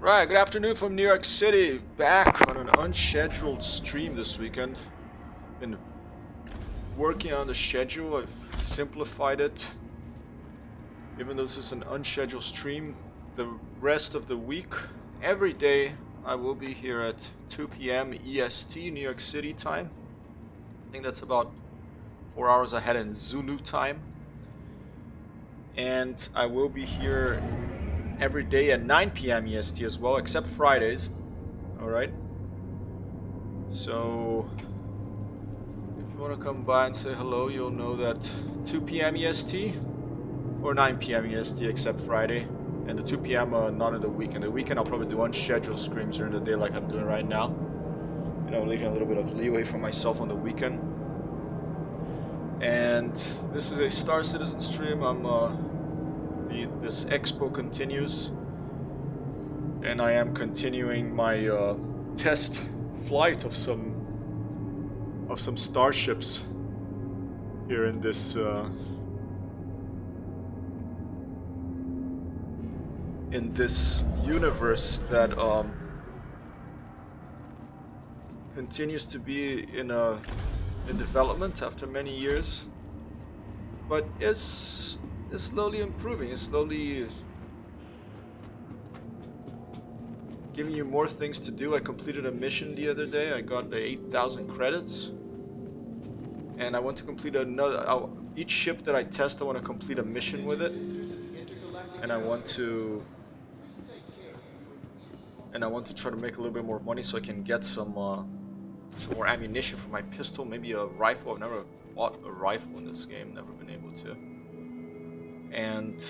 Right, good afternoon from New York City. Back on an unscheduled stream this weekend. Been working on the schedule. I've simplified it. Even though this is an unscheduled stream, the rest of the week, every day, I will be here at 2 p.m. EST, New York City time. I think that's about 4 hours ahead in Zulu time. And I will be here every day at 9 p.m. EST as well, except Fridays. Alright? So, if you want to come by and say hello, you'll know that 2 p.m. EST or 9 p.m. EST except Friday. And the 2 p.m. Not in the weekend. The weekend I'll probably do unscheduled streams during the day like I'm doing right now. You know, leaving a little bit of leeway for myself on the weekend. And this is a Star Citizen stream. This expo continues, and I am continuing my test flight of some starships here in this universe that continues to be in development after many years, but is slowly improving. It's slowly giving you more things to do. I completed a mission the other day. I got the 8,000 credits, and I want to complete another. Each ship that I test, I want to complete a mission with it, and I want to try to make a little bit more money so I can get some more ammunition for my pistol, maybe a rifle. I've never bought a rifle in this game, never been able to. And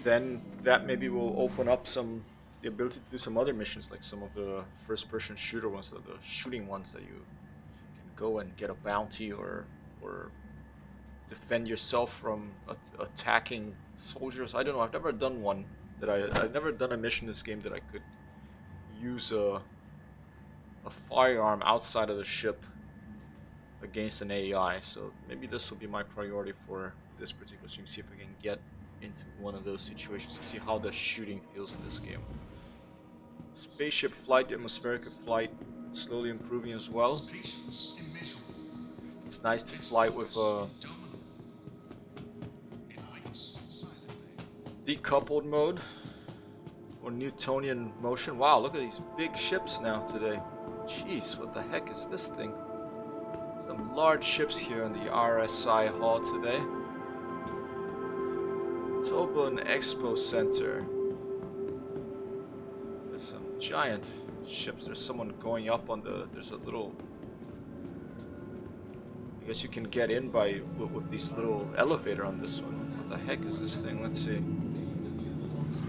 then that maybe will open up the ability to do some other missions, like some of the first-person shooter ones, the shooting ones that you can go and get a bounty or defend yourself from attacking soldiers. I don't know. I've never done one I've never done a mission in this game that I could use a firearm outside of the ship against an AI. So maybe this will be my priority for this particular stream. See if I can get into one of those situations to see how the shooting feels in this game. Spaceship flight, atmospheric flight, slowly improving as well. It's nice to fly with decoupled mode or Newtonian motion. Wow, look at these big ships now today. Jeez, what the heck is this thing? Some large ships here in the RSI hall today. Let's open Expo Center. There's some giant ships. There's someone going up on there's a little, I guess you can get in with this little elevator on this one. What the heck is this thing? Let's see.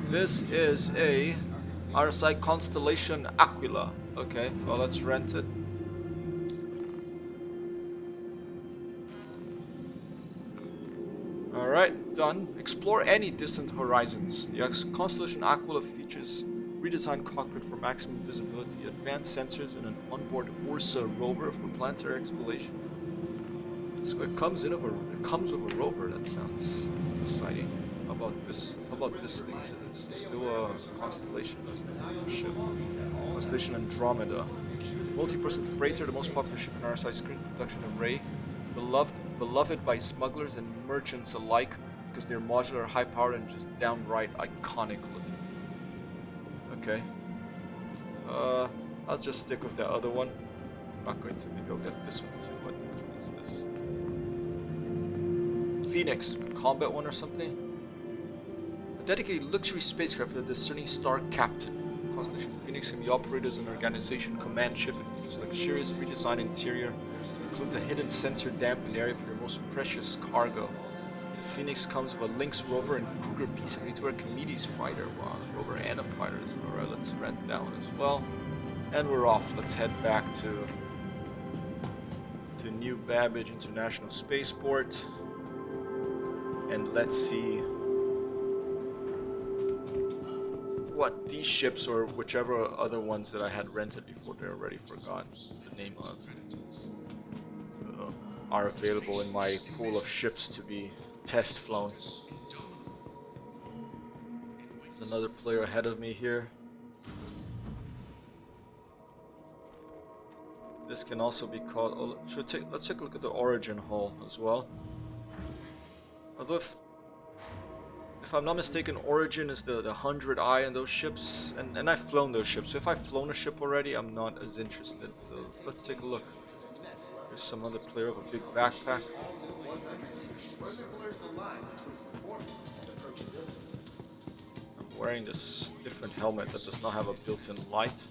This is a RSI Constellation Aquila. Okay, well, let's rent it. Alright, done. Explore any distant horizons. The Constellation Aquila features redesigned cockpit for maximum visibility, advanced sensors, and an onboard Ursa rover for planetary exploration. So it comes with a rover. That sounds exciting. How about this? How about this thing? Is it still a constellation ship? Constellation Andromeda. Multi-person freighter, the most popular ship in RSI screen production array. Beloved by smugglers and merchants alike because they're modular, high-powered, and just downright iconic looking. Okay. I'll just stick with the other one. I'm not going to. Maybe I'll get this one too. Which one is this? Phoenix, combat one or something? A dedicated luxury spacecraft for the discerning star captain. Constellation Phoenix can be operated as an organization command ship. It features luxurious redesigned interior. Includes a hidden sensor dampened area for your most precious cargo. The Phoenix comes with a Lynx rover and Kruger P-72 Archimedes fighter. Wow, rover and a fighter as well. Alright, let's rent that one as well. And we're off. Let's head back to New Babbage International Spaceport. And let's see what these ships or whichever other ones that I had rented before, they already forgot the name of, are available in my pool of ships to be test flown. There's another player ahead of me here. This can also be called. Oh, let's take a look at the origin hull as well. Although, if I'm not mistaken, origin is the 100i in those ships, and I've flown those ships. So if I've flown a ship already, I'm not as interested. So let's take a look. There's some other player with a big backpack. I'm wearing this different helmet that does not have a built-in light.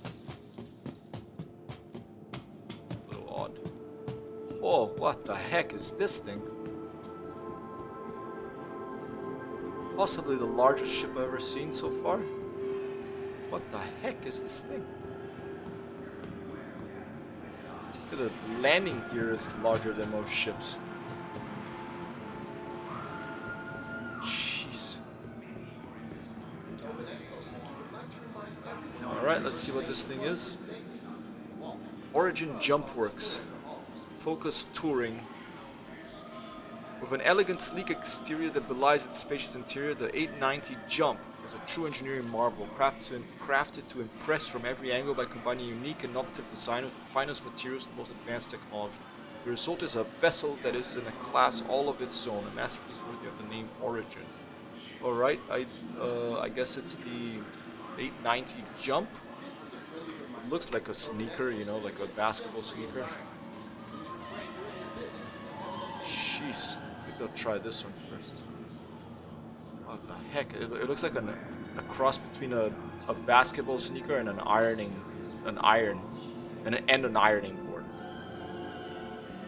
Oh, what the heck is this thing? Possibly the largest ship I've ever seen so far. What the heck is this thing? Look at the landing gear is larger than most ships. Jeez. Alright, let's see what this thing is. Origin Jump Works. Focus Touring. With an elegant, sleek exterior that belies its spacious interior, the 890 Jump is a true engineering marvel, crafted to impress from every angle by combining unique, innovative design with the finest materials and most advanced technology. The result is a vessel that is in a class all of its own, a masterpiece worthy of the name Origin. Alright, I guess it's the 890 Jump. It looks like a sneaker, you know, like a basketball sneaker. Jeez, I think I'll try this one first. What the heck? It looks like a cross between a basketball sneaker and an ironing board.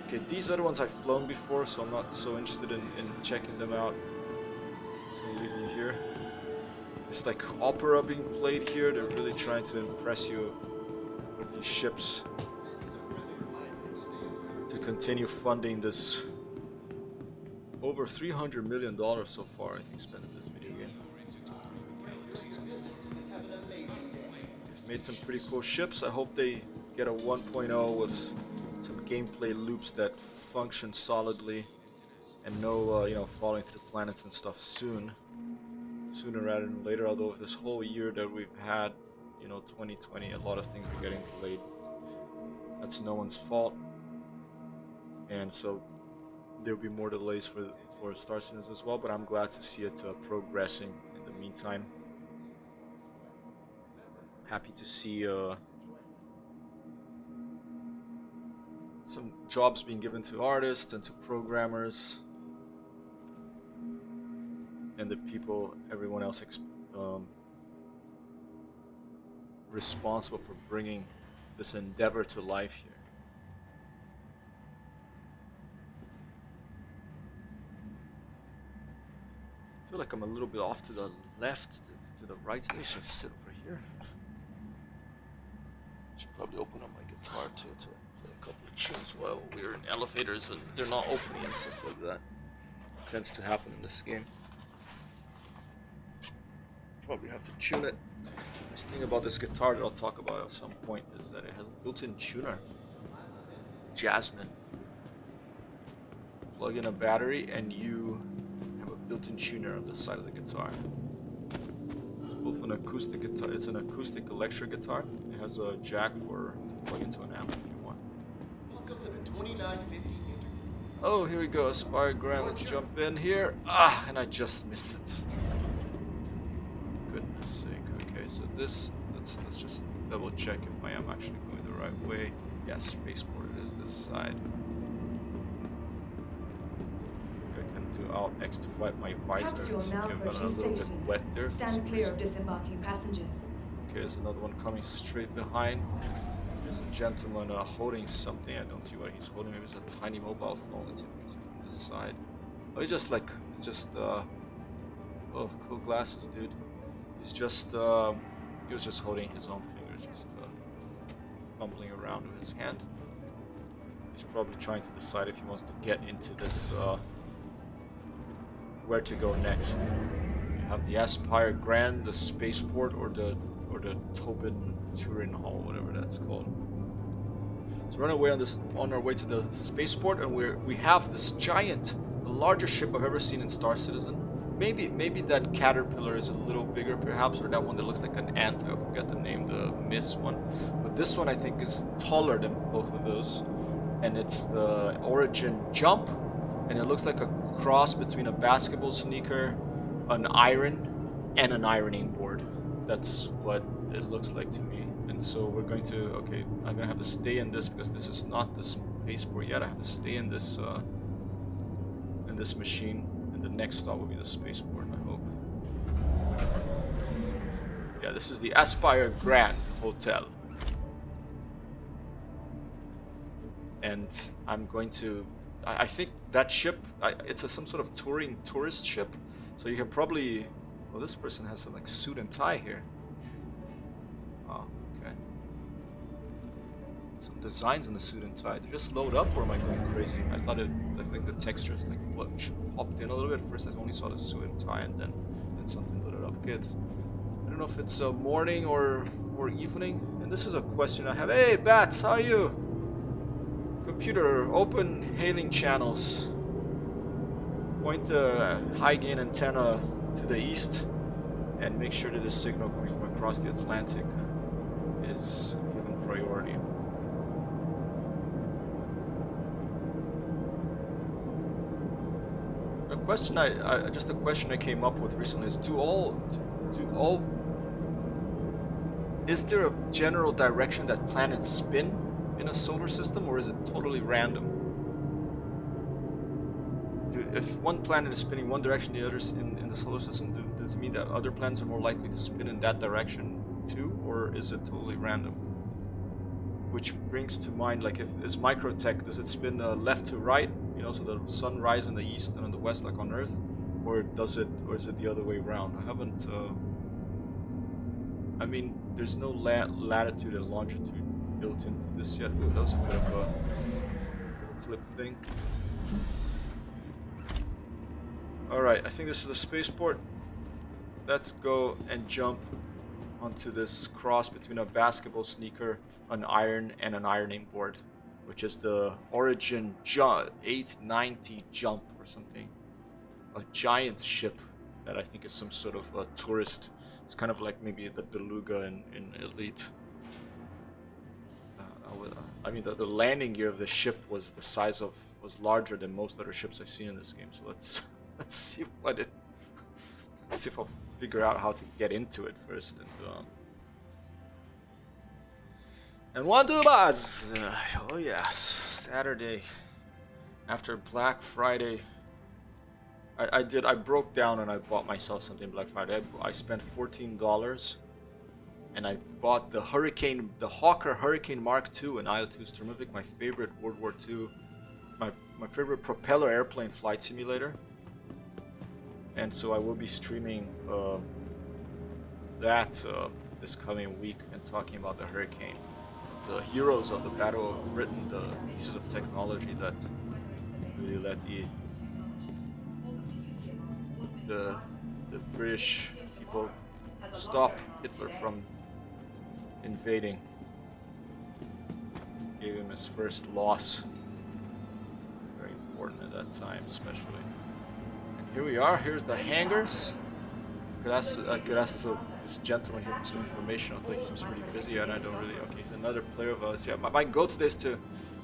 Okay, these other ones I've flown before, so I'm not so interested in checking them out. So leave me here. It's like opera being played here. They're really trying to impress you with these ships to continue funding this. Over $300 million so far, I think, spent in this video game. Made some pretty cool ships. I hope they get a 1.0 with some gameplay loops that function solidly and no, you know, falling through planets and stuff sooner rather than later. Although with this whole year that we've had, you know, 2020, a lot of things are getting delayed. That's no one's fault, and so there'll be more delays for Star Citizens as well, but I'm glad to see it progressing in the meantime. Happy to see some jobs being given to artists and to programmers and the people, everyone else responsible for bringing this endeavor to life here. I feel like I'm a little bit off to the left, to the right. I should sit over here. Should probably open up my guitar to play a couple of tunes while we're in elevators and they're not opening and stuff like that. It tends to happen in this game. Probably have to tune it. The nice thing about this guitar that I'll talk about at some point is that it has a built-in tuner. Jasmine. Plug in a battery and you have a built-in tuner on the side of the guitar. It's both an acoustic guitar. It's an acoustic electric guitar. It has a jack for plug into an amp if you want. Welcome to the 2950. Oh, here we go. Aspire Grand. Let's jump in here. And I just missed it. Goodness sake. Okay, so this. Let's just double check if I am actually going the right way. Yeah, spaceport it is this side. I can do Alt X to wipe my visor. It's now got a approaching little bit station. wet there. Stand clear of disembarking passengers. Okay, there's another one coming straight behind. There's a gentleman holding something. I don't see what he's holding. Maybe it's a tiny mobile phone. Let's see if we can see from this side. Oh, he's just like, it's just, oh, cool glasses, dude. He's just, he was just holding his own fingers, just fumbling around with his hand. He's probably trying to decide if he wants to get into this, where to go next. You have the Aspire Grand, the spaceport, or the Tobin Turin Hall, whatever that's called. So we're on our way to the spaceport, and we have this giant, the largest ship I've ever seen in Star Citizen, maybe that caterpillar is a little bigger perhaps, or that one that looks like an ant. I forget the name, the miss one. But this one I think is taller than both of those, and it's the Origin Jump, and it looks like a cross between a basketball sneaker, an iron, and an ironing board. That's what it looks like to me. And so we're going to, okay, I'm gonna have to stay in this because this is not the spaceport yet. I have to stay in this machine, and the next stop will be the spaceport, I hope. Yeah, this is the Aspire Grand Hotel. And I'm going to, I think that ship, it's some sort of touring tourist ship. So you can probably, well, this person has some like suit and tie here. Oh, okay. Some designs on the suit and tie. Did it just load up, or am I going crazy? I think the textures like popped in a little bit. First I only saw the suit and tie, and then something lit it up. Okay, I don't know if it's morning or evening. And this is a question I have. Hey, Bats, how are you? Computer, open hailing channels. Point the high gain antenna to the east, and make sure that the signal coming from across the Atlantic is given priority. A question just a question I came up with recently is: is there a general direction that planets spin in a solar system, or is it totally random? If one planet is spinning one direction, the other in the solar system, does it mean that other planets are more likely to spin in that direction too, or is it totally random? Which brings to mind, like, if is microtech, does it spin left to right? You know, so the sun rises in the east and in the west, like on Earth, or is it the other way around? I haven't. I mean, there's no latitude and longitude built into this yet. Ooh, that was a bit of a clip thing. Alright, I think this is the spaceport. Let's go and jump onto this cross between a basketball sneaker, an iron, and an ironing board, which is the Origin 890 Jump or something. A giant ship that I think is some sort of a tourist. It's kind of like maybe the Beluga in Elite. I mean, the landing gear of the ship was larger than most other ships I've seen in this game. So let's see let's see if I'll figure out how to get into it first. And one, two, buzz. Oh yes, Saturday after Black Friday. I broke down and I bought myself something Black Friday. I spent $14. And I bought the Hawker Hurricane Mark II in IL-2 Sturmovik, my favorite World War II, my favorite propeller airplane flight simulator. And so I will be streaming that this coming week and talking about the Hurricane, the heroes of the Battle of Britain, the pieces of technology that really let the British people stop Hitler from invading. Gave him his first loss. Very important at that time, especially. And here we are. Here's the hangars. I could ask this gentleman here for some information. I think he seems pretty busy, and I don't really. Okay, he's another player of us. Yeah, my goal today is to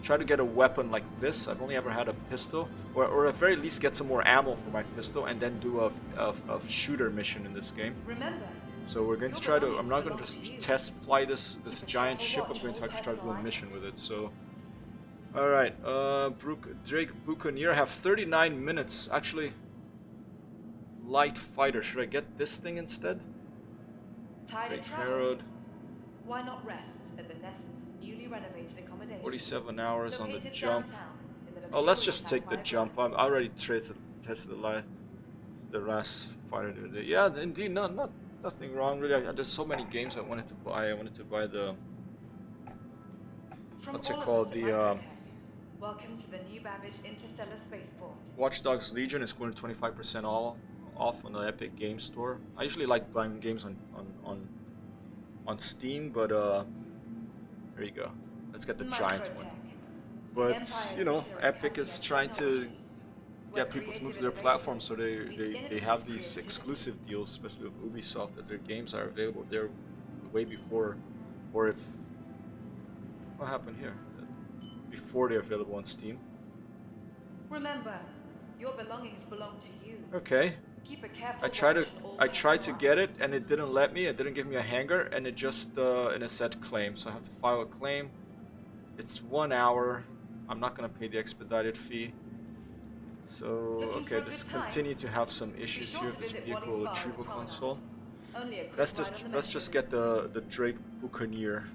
try to get a weapon like this. I've only ever had a pistol, or at very least get some more ammo for my pistol, and then do a shooter mission in this game. Remember, So we're going to try to, I'm not going to just test fly this giant ship, I'm going to actually try to do a mission with it, so. Alright, Drake Buccaneer, I have 39 minutes, actually. Light fighter, should I get this thing instead? Drake Herod. why not rest at the Nest's newly renovated accommodation? 47 hours on the Located jump. downtown in the Oh, let's luxurious just take the Sapphire jump. I already tested the last fighter the other day. Yeah, indeed, nothing wrong really. There's so many games I wanted to buy. I wanted to buy the From what's it all of called? us at The Microtech, welcome to the new Babbage Interstellar Spaceport. Watch Dogs Legion is going 25% off on the Epic Game Store. I usually like buying games on Steam, but there you go. Let's get the giant one. But you know, Epic is trying to get people to move to their platform, so they have these exclusive deals, especially with Ubisoft, that their games are available there way before, or if what happened here, before they're available on Steam. Remember, your belongings belong to you. Okay. Keep a careful I watch on all tried to get it, and items. it didn't let me. It didn't give me a hanger, and it just and it said claim, so I have to file a claim. It's 1 hour. I'm not gonna pay the expedited fee. So Looking okay, for a this good time? continue to have some Be issues sure here to with this visit vehicle Wadding's Bar retrieval and Promenade. console. Only a quick Let's ride on the just Metro. get the Drake Buccaneer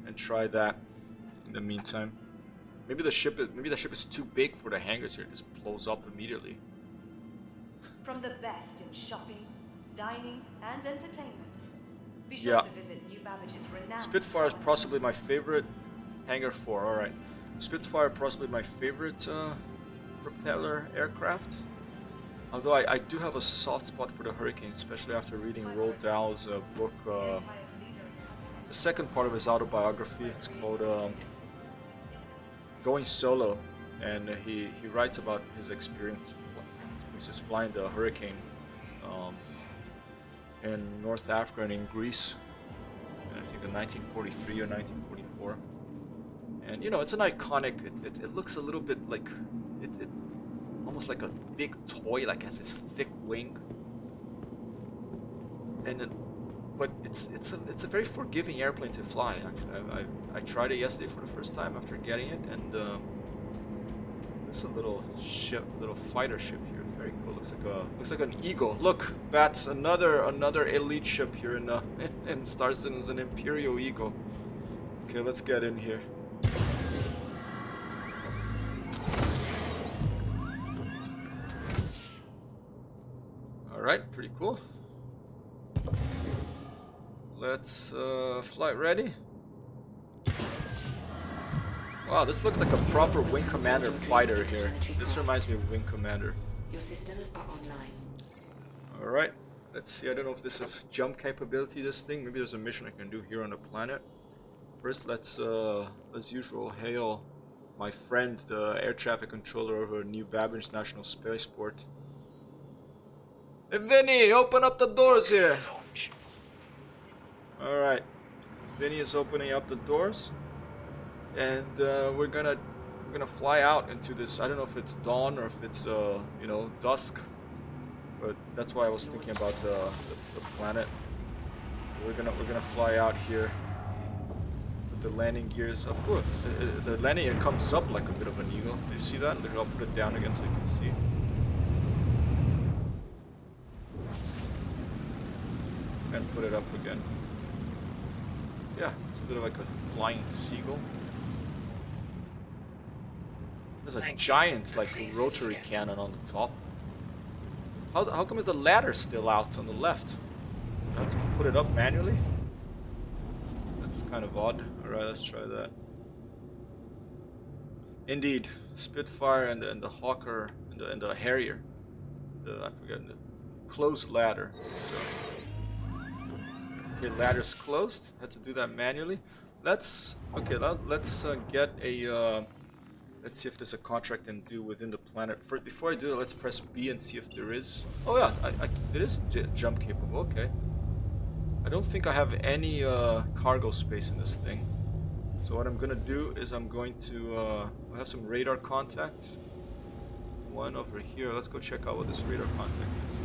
and try that in the meantime. Maybe the ship is too big for the hangars here. It just blows up immediately. From the best in shopping, dining, and entertainment. Be sure Yeah. to visit New Babbage's renowned Spitfire is Promenade. possibly my favorite. Hangar 4, alright. Spitfire possibly my favorite propeller aircraft. Although I do have a soft spot for the Hurricane, especially after reading Roald Dahl's book, the second part of his autobiography. It's called Going Solo, and he writes about his experience just flying the Hurricane in North Africa and in Greece, and I think in 1943 or 1944. And you know, it's an iconic. It looks a little bit like it almost like a big toy, like has this thick wing. And then, but it's a very forgiving airplane to fly. Actually, I tried it yesterday for the first time after getting it, and it's a little ship, little fighter ship here. Very cool. Looks like an Eagle. Look, that's another elite ship here in Star Citizen's, an Imperial Eagle. Okay, let's get in here. Alright, pretty cool. Let's flight ready. Wow, this looks like a proper Wing Commander fighter here. This reminds me of Wing Commander. Your systems are online. Alright, let's see. I don't know if this is jump capability, this thing. Maybe there's a mission I can do here on the planet. First, let's, as usual, hail my friend, the air traffic controller over New Babbage National Spaceport. Hey Vinny, open up the doors here! Alright, Vinny is opening up the doors. And we're gonna fly out into this. I don't know if it's dawn or if it's you know, dusk, but that's why I was thinking about the planet. We're gonna fly out here with the landing gears up. Ooh, the landing, it comes up like a bit of an eagle. Do you see that? Look, I'll put it down again so you can see. And put it up again. Yeah, it's a bit of like a flying seagull. There's a giant, like, rotary cannon on the top. How come the ladder's still out on the left? I have to put it up manually? That's kind of odd. Alright, let's try that. Indeed, Spitfire and the Hawker and the Harrier. I forget, the closed ladder. Okay, ladder's closed. Had to do that manually. Let's get a let's see if there's a contract and do within the planet. Before I do that, let's press B and see if there is. Oh yeah, it is jump capable. Okay. I don't think I have any cargo space in this thing. So what I'm gonna do is I'm going to I have some radar contacts. One over here. Let's go check out what this radar contact is.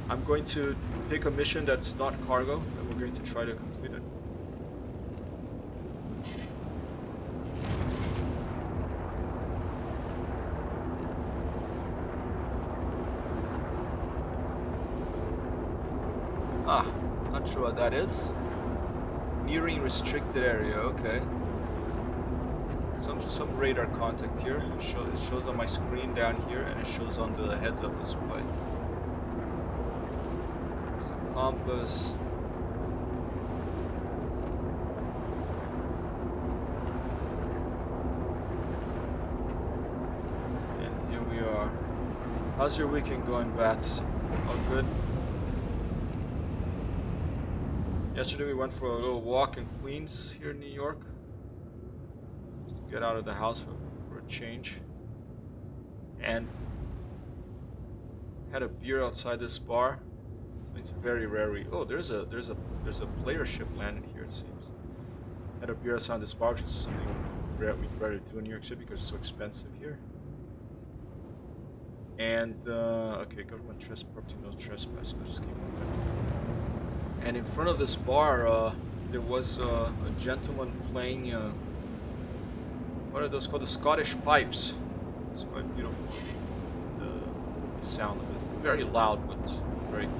I'm going to pick a mission that's not cargo, and we're going to try to complete it. Ah, not sure what that is. Nearing restricted area, okay. Some radar contact here. It shows on my screen down here, and it shows on the heads-up display. There's a compass. And here we are. How's your weekend going, Bats? All good? Yesterday we went for a little walk in Queens here in New York. Just to get out of the house for a change. And Had a beer outside this bar. It's very rare. Oh, there's a player ship landing here. It seems. Had a beer outside this bar, which is something rare we'd rather do in New York City because it's so expensive here. And okay, government property no trespass. So just keep moving. And in front of this bar, there was a gentleman playing. What are those called? The Scottish pipes. It's quite beautiful. The sound of it. It's very loud, but very cool.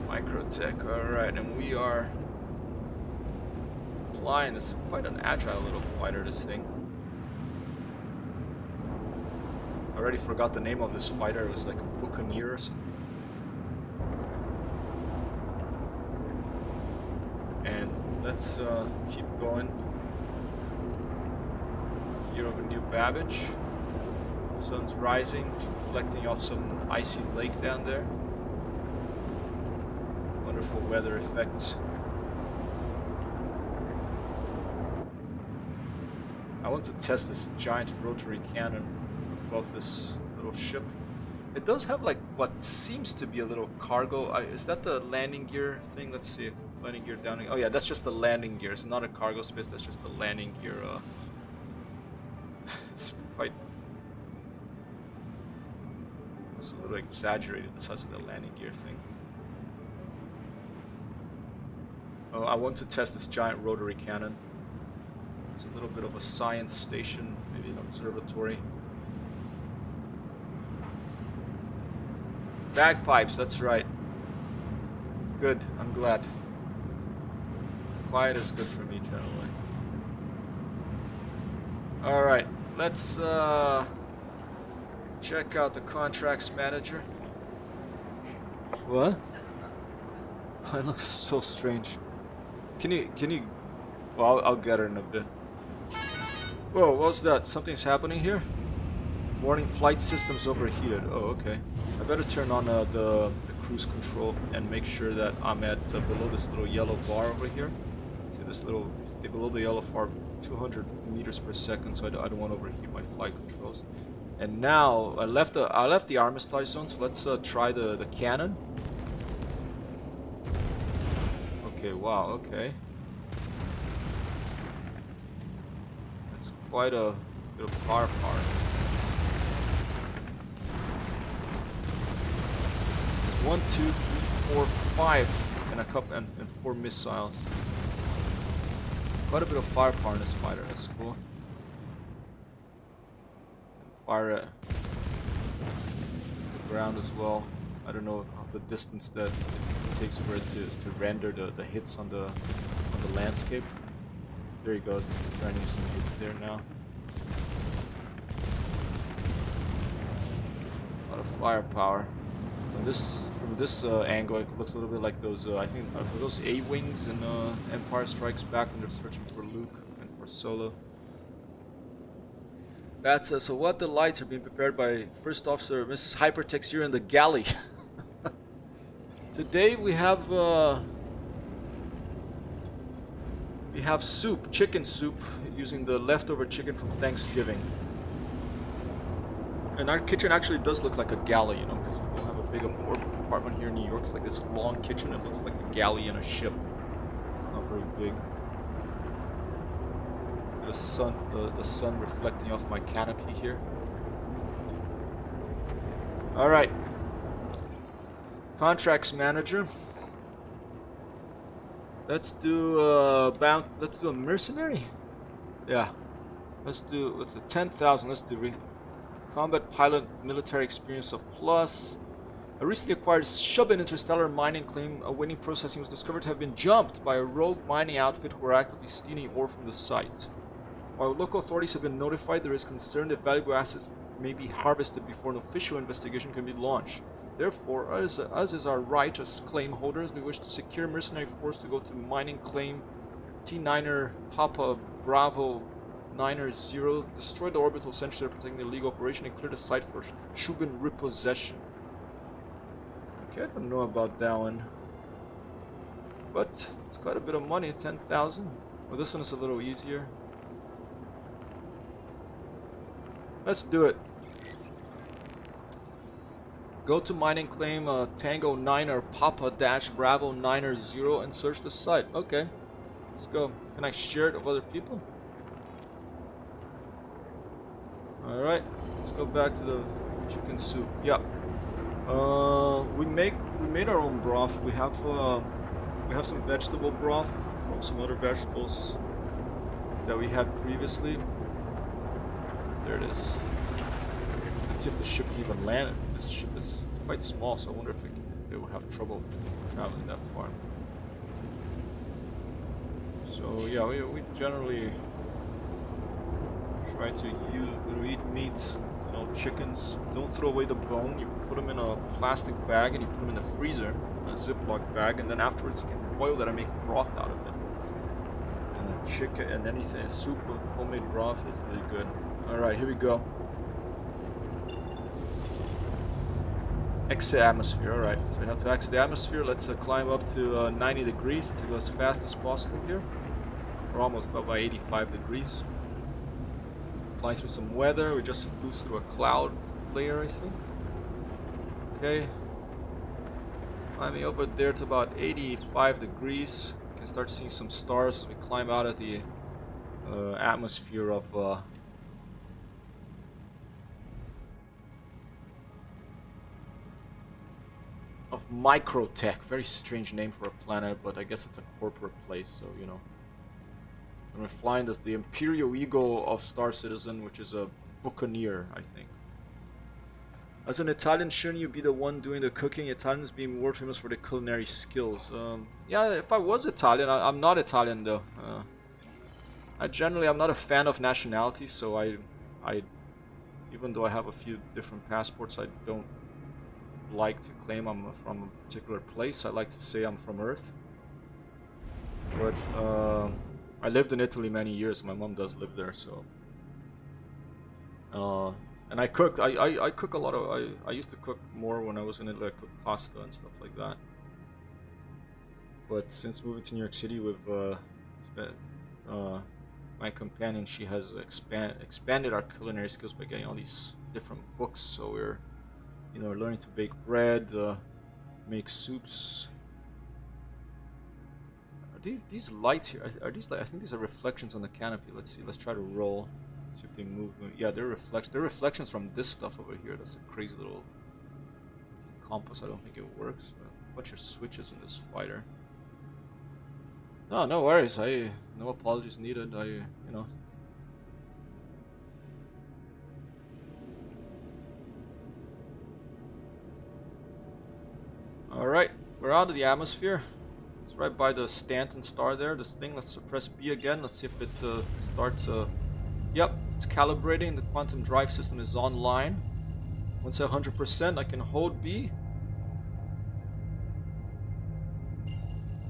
Microtech, alright, and we are flying. It's quite an agile little fighter, this thing. I already forgot the name of this fighter. It was like a buccaneer or something. And let's keep going. Here over New Babbage. Sun's rising, it's reflecting off some icy lake down there. Wonderful weather effects. I want to test this giant rotary cannon above this little ship. It does have like what seems to be a little cargo. Is that the landing gear thing? Let's see. Landing gear down. Oh yeah, that's just the landing gear. It's not a cargo space. That's just the landing gear. It's quite. It's a little exaggerated, the size of the landing gear thing. Oh, I want to test this giant rotary cannon. It's a little bit of a science station, maybe an observatory. Bagpipes, that's right. Good, I'm glad. Quiet is good for me generally. Alright, let's check out the contracts manager. What? It looks so strange. Can you? Well, I'll get her in a bit. Whoa, what was that? Something's happening here? Warning, flight systems overheated. Oh, okay. I better turn on the cruise control and make sure that I'm at below this little yellow bar over here. See this little, stay below the yellow bar, 200 meters per second, so I don't want to overheat my flight controls. And now I left the armistice zone, so let's try the cannon. Okay, wow, okay. That's quite a bit of firepower. 1, 2, 3, 4, 5, and a couple and 4 missiles. Quite a bit of firepower in this fighter. That's cool. Fire at the ground as well. I don't know the distance that it takes for it to render the hits on the landscape. There you go. It's rendering some hits there now. A lot of firepower. From this angle, it looks a little bit like those. I think those A-wings in Empire Strikes Back when they're searching for Luke and for Solo. That's so. What the lights are being prepared by First Officer Mrs. Hypertext here in the galley. Today we have soup, chicken soup, using the leftover chicken from Thanksgiving. And our kitchen actually does look like a galley, you know, because we don't have a big apartment here in New York. It's like this long kitchen. It looks like a galley in a ship. It's not very big. The sun reflecting off my canopy here. All right. Contracts manager. Let's do a mercenary. Yeah. Let's do 10,000. Let's do combat pilot military experience of plus. A recently acquired Shubin interstellar mining claim awaiting processing was discovered to have been jumped by a rogue mining outfit who were actively stealing ore from the site. While local authorities have been notified, there is concern that valuable assets may be harvested before an official investigation can be launched. Therefore, as is our right as claim holders, we wish to secure mercenary force to go to mining claim T9er Papa Bravo 9er 0, destroy the orbital sensor protecting the illegal operation, and clear the site for Shubin repossession. Okay, I don't know about that one, but it's quite a bit of money. 10,000. Well, this one is a little easier. Let's do it. Go to mining claim Tango 9er Papa Dash Bravo 9er 0 and search the site. Okay, let's go. Can I share it with other people? Alright, let's go back to the chicken soup. Yeah. We made our own broth. We have some vegetable broth from some other vegetables that we had previously. There it is. Let's see if the ship can even land. This ship is quite small, so I wonder if it will have trouble traveling that far. So yeah, we generally try to use, when we eat meat, you know, chickens, don't throw away the bone. You put them in a plastic bag and you put them in the freezer, a Ziploc bag, and then afterwards you can boil that and make broth out of it. And chicken and anything, soup with homemade broth is really good. Alright, here we go. Exit atmosphere, alright. So we have to exit the atmosphere. Let's climb up to 90 degrees to go as fast as possible here. We're almost about by 85 degrees. Flying through some weather. We just flew through a cloud layer, I think. Okay. Climbing over there to about 85 degrees. You can start seeing some stars as we climb out of the atmosphere of Microtech. Very strange name for a planet, but I guess it's a corporate place, so you know. And we're flying as the Imperial Eagle of Star Citizen, which is a buccaneer, I think. As an Italian, shouldn't you be the one doing the cooking? Italians being world famous for their culinary skills. Yeah, if I was Italian, I'm not Italian though. I'm not a fan of nationalities, so I, even though I have a few different passports, I don't like to claim I'm from a particular place. I like to say I'm from Earth. But I lived in Italy many years. My mom does live there, so. And I cooked. I cook a lot of. I used to cook more when I was in Italy. I cooked pasta and stuff like that. But since moving to New York City with my companion, she has expanded our culinary skills by getting all these different books. So we're, you know, learning to bake bread, make soups. Are these lights here? Are these like? I think these are reflections on the canopy. Let's see. Let's try to roll. See if they move. Yeah, they're reflections from this stuff over here. That's a crazy little compass. I don't think it works. A bunch of switches in this fighter. No worries. No apologies needed. You know. All right, we're out of the atmosphere. It's right by the Stanton star there. This thing. Let's press B again. Let's see if it starts. Yep, it's calibrating. The quantum drive system is online. Once at 100%, I can hold B.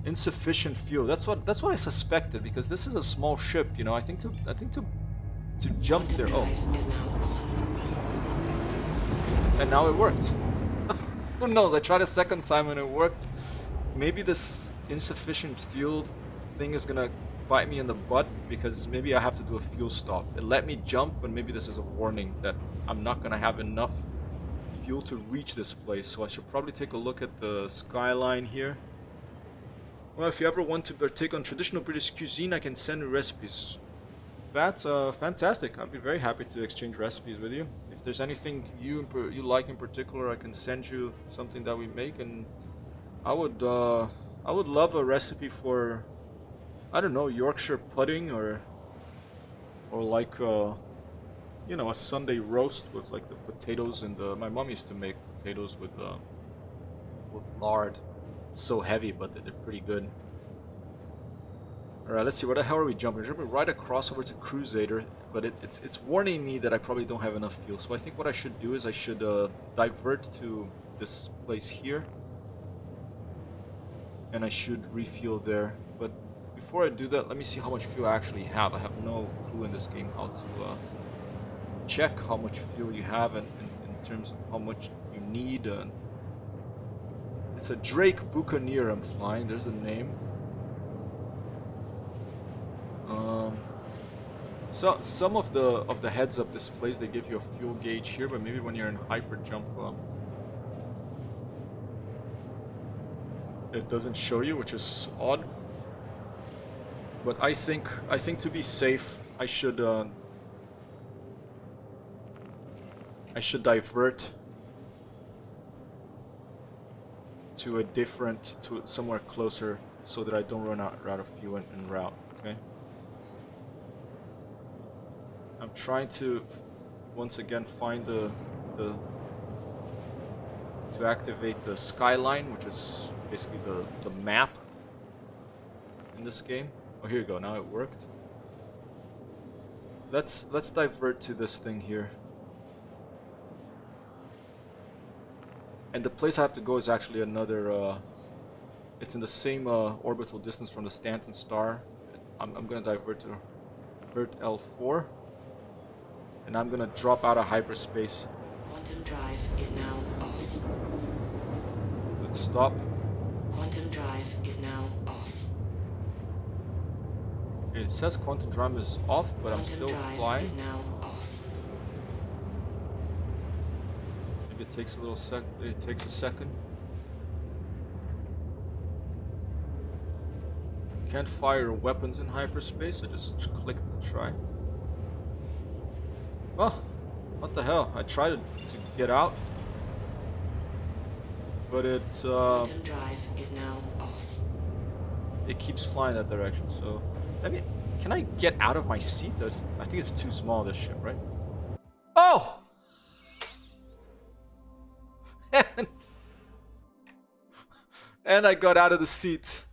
Insufficient fuel. That's what I suspected, because this is a small ship. You know, I think to jump there. Oh, and now it worked. Who knows? I tried a second time and it worked. Maybe this insufficient fuel thing is gonna bite me in the butt, because maybe I have to do a fuel stop. It let me jump, but maybe this is a warning that I'm not gonna have enough fuel to reach this place. So I should probably take a look at the skyline here. Well, if you ever want to partake on traditional British cuisine, I can send you recipes. That's fantastic. I'd be very happy to exchange recipes with you. If there's anything you like in particular, I can send you something that we make, and I would love a recipe for, I don't know, Yorkshire pudding, or like you know, a Sunday roast with like the potatoes and my mom used to make potatoes with lard. So heavy, but they're pretty good. All right, let's see. Where the hell are we jumping? We're jumping right across over to Crusader, but it's warning me that I probably don't have enough fuel. So I think what I should do is I should divert to this place here, and I should refuel there. But before I do that, let me see how much fuel I actually have. I have no clue in this game how to check how much fuel you have, and in terms of how much you need. It's a Drake Buccaneer I'm flying. There's the name. So some of the heads up displays, they give you a fuel gauge here, but maybe when you're in hyper jump, it doesn't show you, which is odd. But I think to be safe, I should divert to a different, to somewhere closer, so that I don't run out of fuel en route. Okay. I'm trying to once again find the to activate the skyline, which is basically the map in this game. Oh, here you go. Now it worked. Let's divert to this thing here. And the place I have to go is actually another. It's in the same orbital distance from the Stanton star. I'm gonna divert to Earth L4, and I'm gonna drop out of hyperspace. Quantum drive is now off. Let's stop. Quantum drive is now off. Okay, it says quantum drive is off, but I'm still flying. Is now off. Maybe it takes a little sec. It takes a second. Can't fire weapons in hyperspace. I just clicked to try. Well, what the hell? I tried to get out, but it's Quantum drive is now off. it keeps flying that direction. So, I mean, can I get out of my seat? I think it's too small, this ship, right? Oh! And I got out of the seat.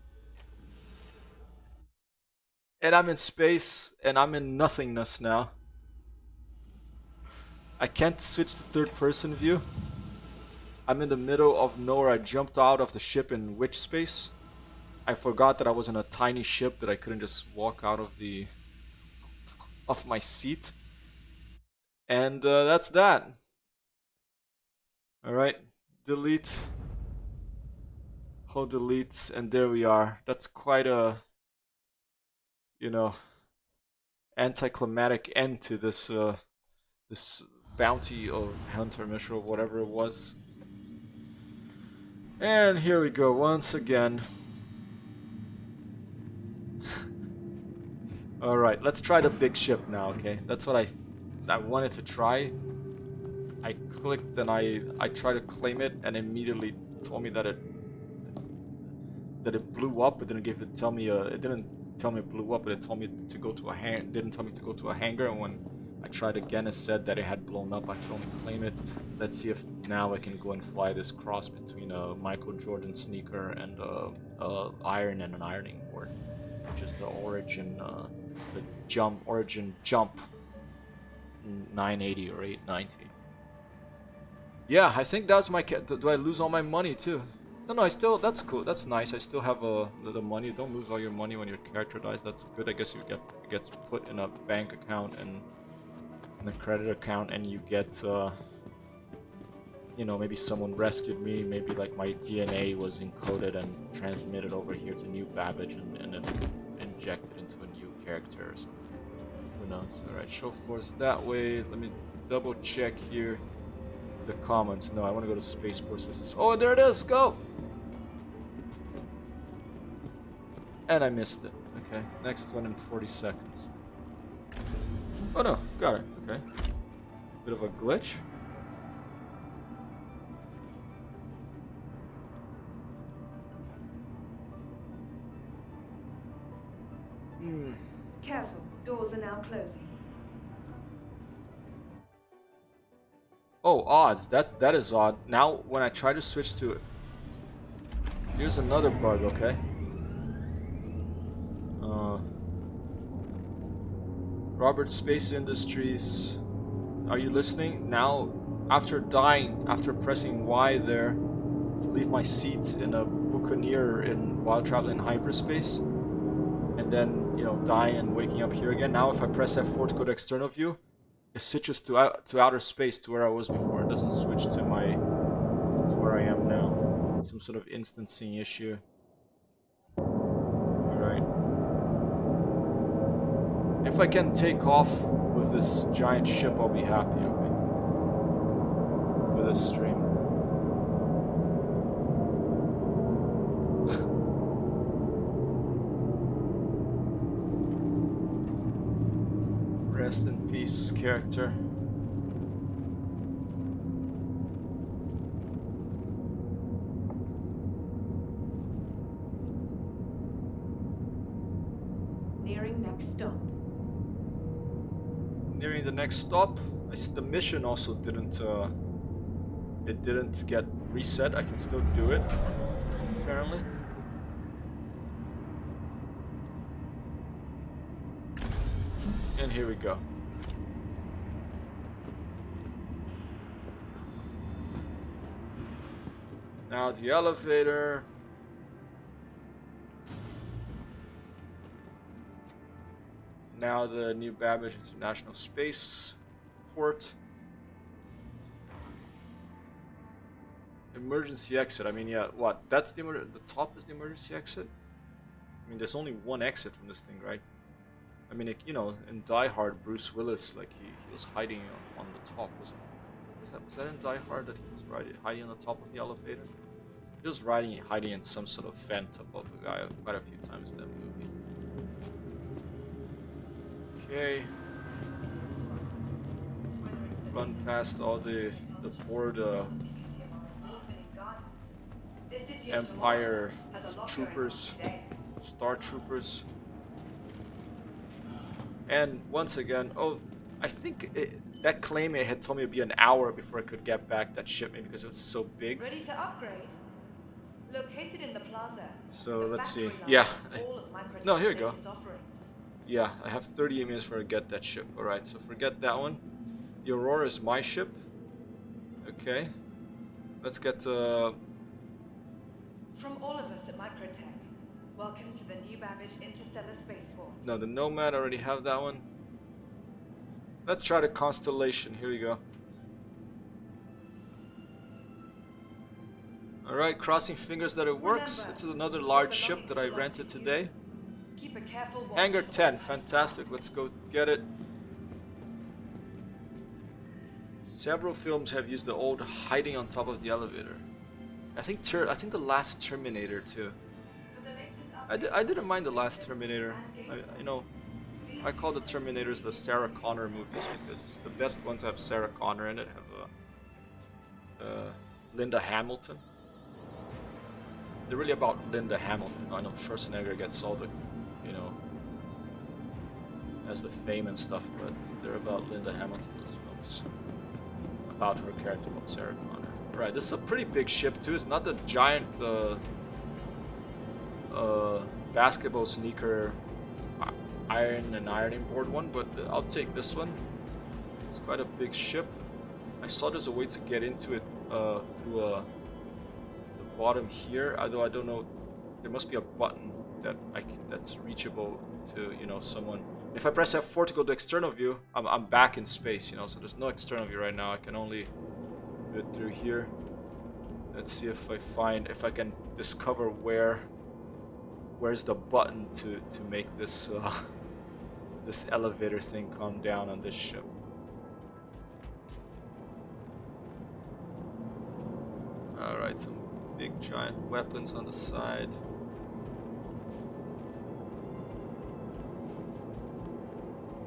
And I'm in space, and I'm in nothingness now. I can't switch to third-person view. I'm in the middle of nowhere. I jumped out of the ship in witch space. I forgot that I was in a tiny ship, that I couldn't just walk out of my seat. And that's that. Alright, delete. Hold delete, and there we are. That's quite a, you know, anticlimactic end to this this bounty of Hunter Mission, whatever it was. And here we go once again. Alright, let's try the big ship now, okay? That's what I wanted to try. I clicked and I tried to claim it, and immediately told me that it blew up. It didn't tell me it blew up, but it told me to go to a didn't tell me to go to a hangar. And when I tried again, it said that it had blown up. I could only claim it. Let's see if now I can go and fly this cross between a Michael Jordan sneaker and a iron and an ironing board, which is the Origin Jump 980 or 890. Yeah, I think that's my. Do I lose all my money too? No, I still. That's cool. That's nice. I still have the money. Don't lose all your money when your character dies. That's good. I guess it gets put in a bank account and in a credit account, and you get. You know, maybe someone rescued me. Maybe like my DNA was encoded and transmitted over here to New Babbage, and then injected into a new character or something. Who knows? All right, show floors that way. Let me double check here. The comments. No, I want to go to Spaceport Systems. Oh, there it is. Go. And I missed it. Okay, next one in 40 seconds. Oh no, got it. Okay. Bit of a glitch. Careful, doors are now closing. Oh, odds. That is odd. Now, when I try to switch to it, here's another bug. Okay. Robert Space Industries, are you listening? Now, after dying, after pressing Y there to leave my seat in a Buccaneer while traveling in hyperspace, and then, you know, dying and waking up here again. Now, if I press F4 to go to external view, it switches to outer space, to where I was before. It doesn't switch to where I am now. Some sort of instancing issue. Alright. If I can take off with this giant ship, I'll be happy, okay? For this stream. Rest in peace, character. Nearing next stop. Nearing the next stop. The mission also didn't. It didn't get reset. I can still do it, apparently. And here we go. Now the elevator. Now the New Babbage International Spaceport. Emergency exit. I mean, yeah, what? That's the top is the emergency exit? I mean, there's only one exit from this thing, right? I mean, you know, in Die Hard, Bruce Willis, like, he was hiding on the top, wasn't he? Was that in Die Hard that he was hiding on the top of the elevator? He was hiding in some sort of vent above a guy quite a few times in that movie. Okay. Run past all the board Empire troopers, Star Troopers. And once again, oh, I think that claim it had told me it would be an hour before I could get back that ship, maybe because it was so big. Ready to upgrade? Located in the plaza. So the let's see. factory line Yeah. has all of Microsoft's No, here we go. latest offerings. Yeah, I have 38 minutes before I get that ship. Alright, so forget that one. The Aurora is my ship. Okay. Let's get From all of us at Microtech, welcome to the New Babbage Interstellar Spaceport. no, the Nomad, I already have that one. Let's try the Constellation. Here we go. Alright, crossing fingers that it works. Remember, This is another large ship that I rented today. Keep a careful watch. Hangar 10, fantastic. Let's go get it. Several films have used the old hiding on top of the elevator. I think the last Terminator too. I didn't mind the last Terminator. I call the Terminators the Sarah Connor movies because the best ones have Sarah Connor in it. Have Linda Hamilton. They're really about Linda Hamilton. I know Schwarzenegger gets all the, has the fame and stuff, but they're about Linda Hamilton, those films. About her character, about Sarah Connor. Right, this is a pretty big ship too. It's not the giant basketball sneaker ironing board one, but I'll take this one. It's quite a big ship. I saw there's a way to get into it through the bottom here, although I don't know. There must be a button that's reachable to someone. If I press F4 to go to external view, I'm back in space, so there's no external view right now. I can only do it through here. Let's see if I can discover where's the button to make this this elevator thing come down on this ship. All right, some big giant weapons on the side.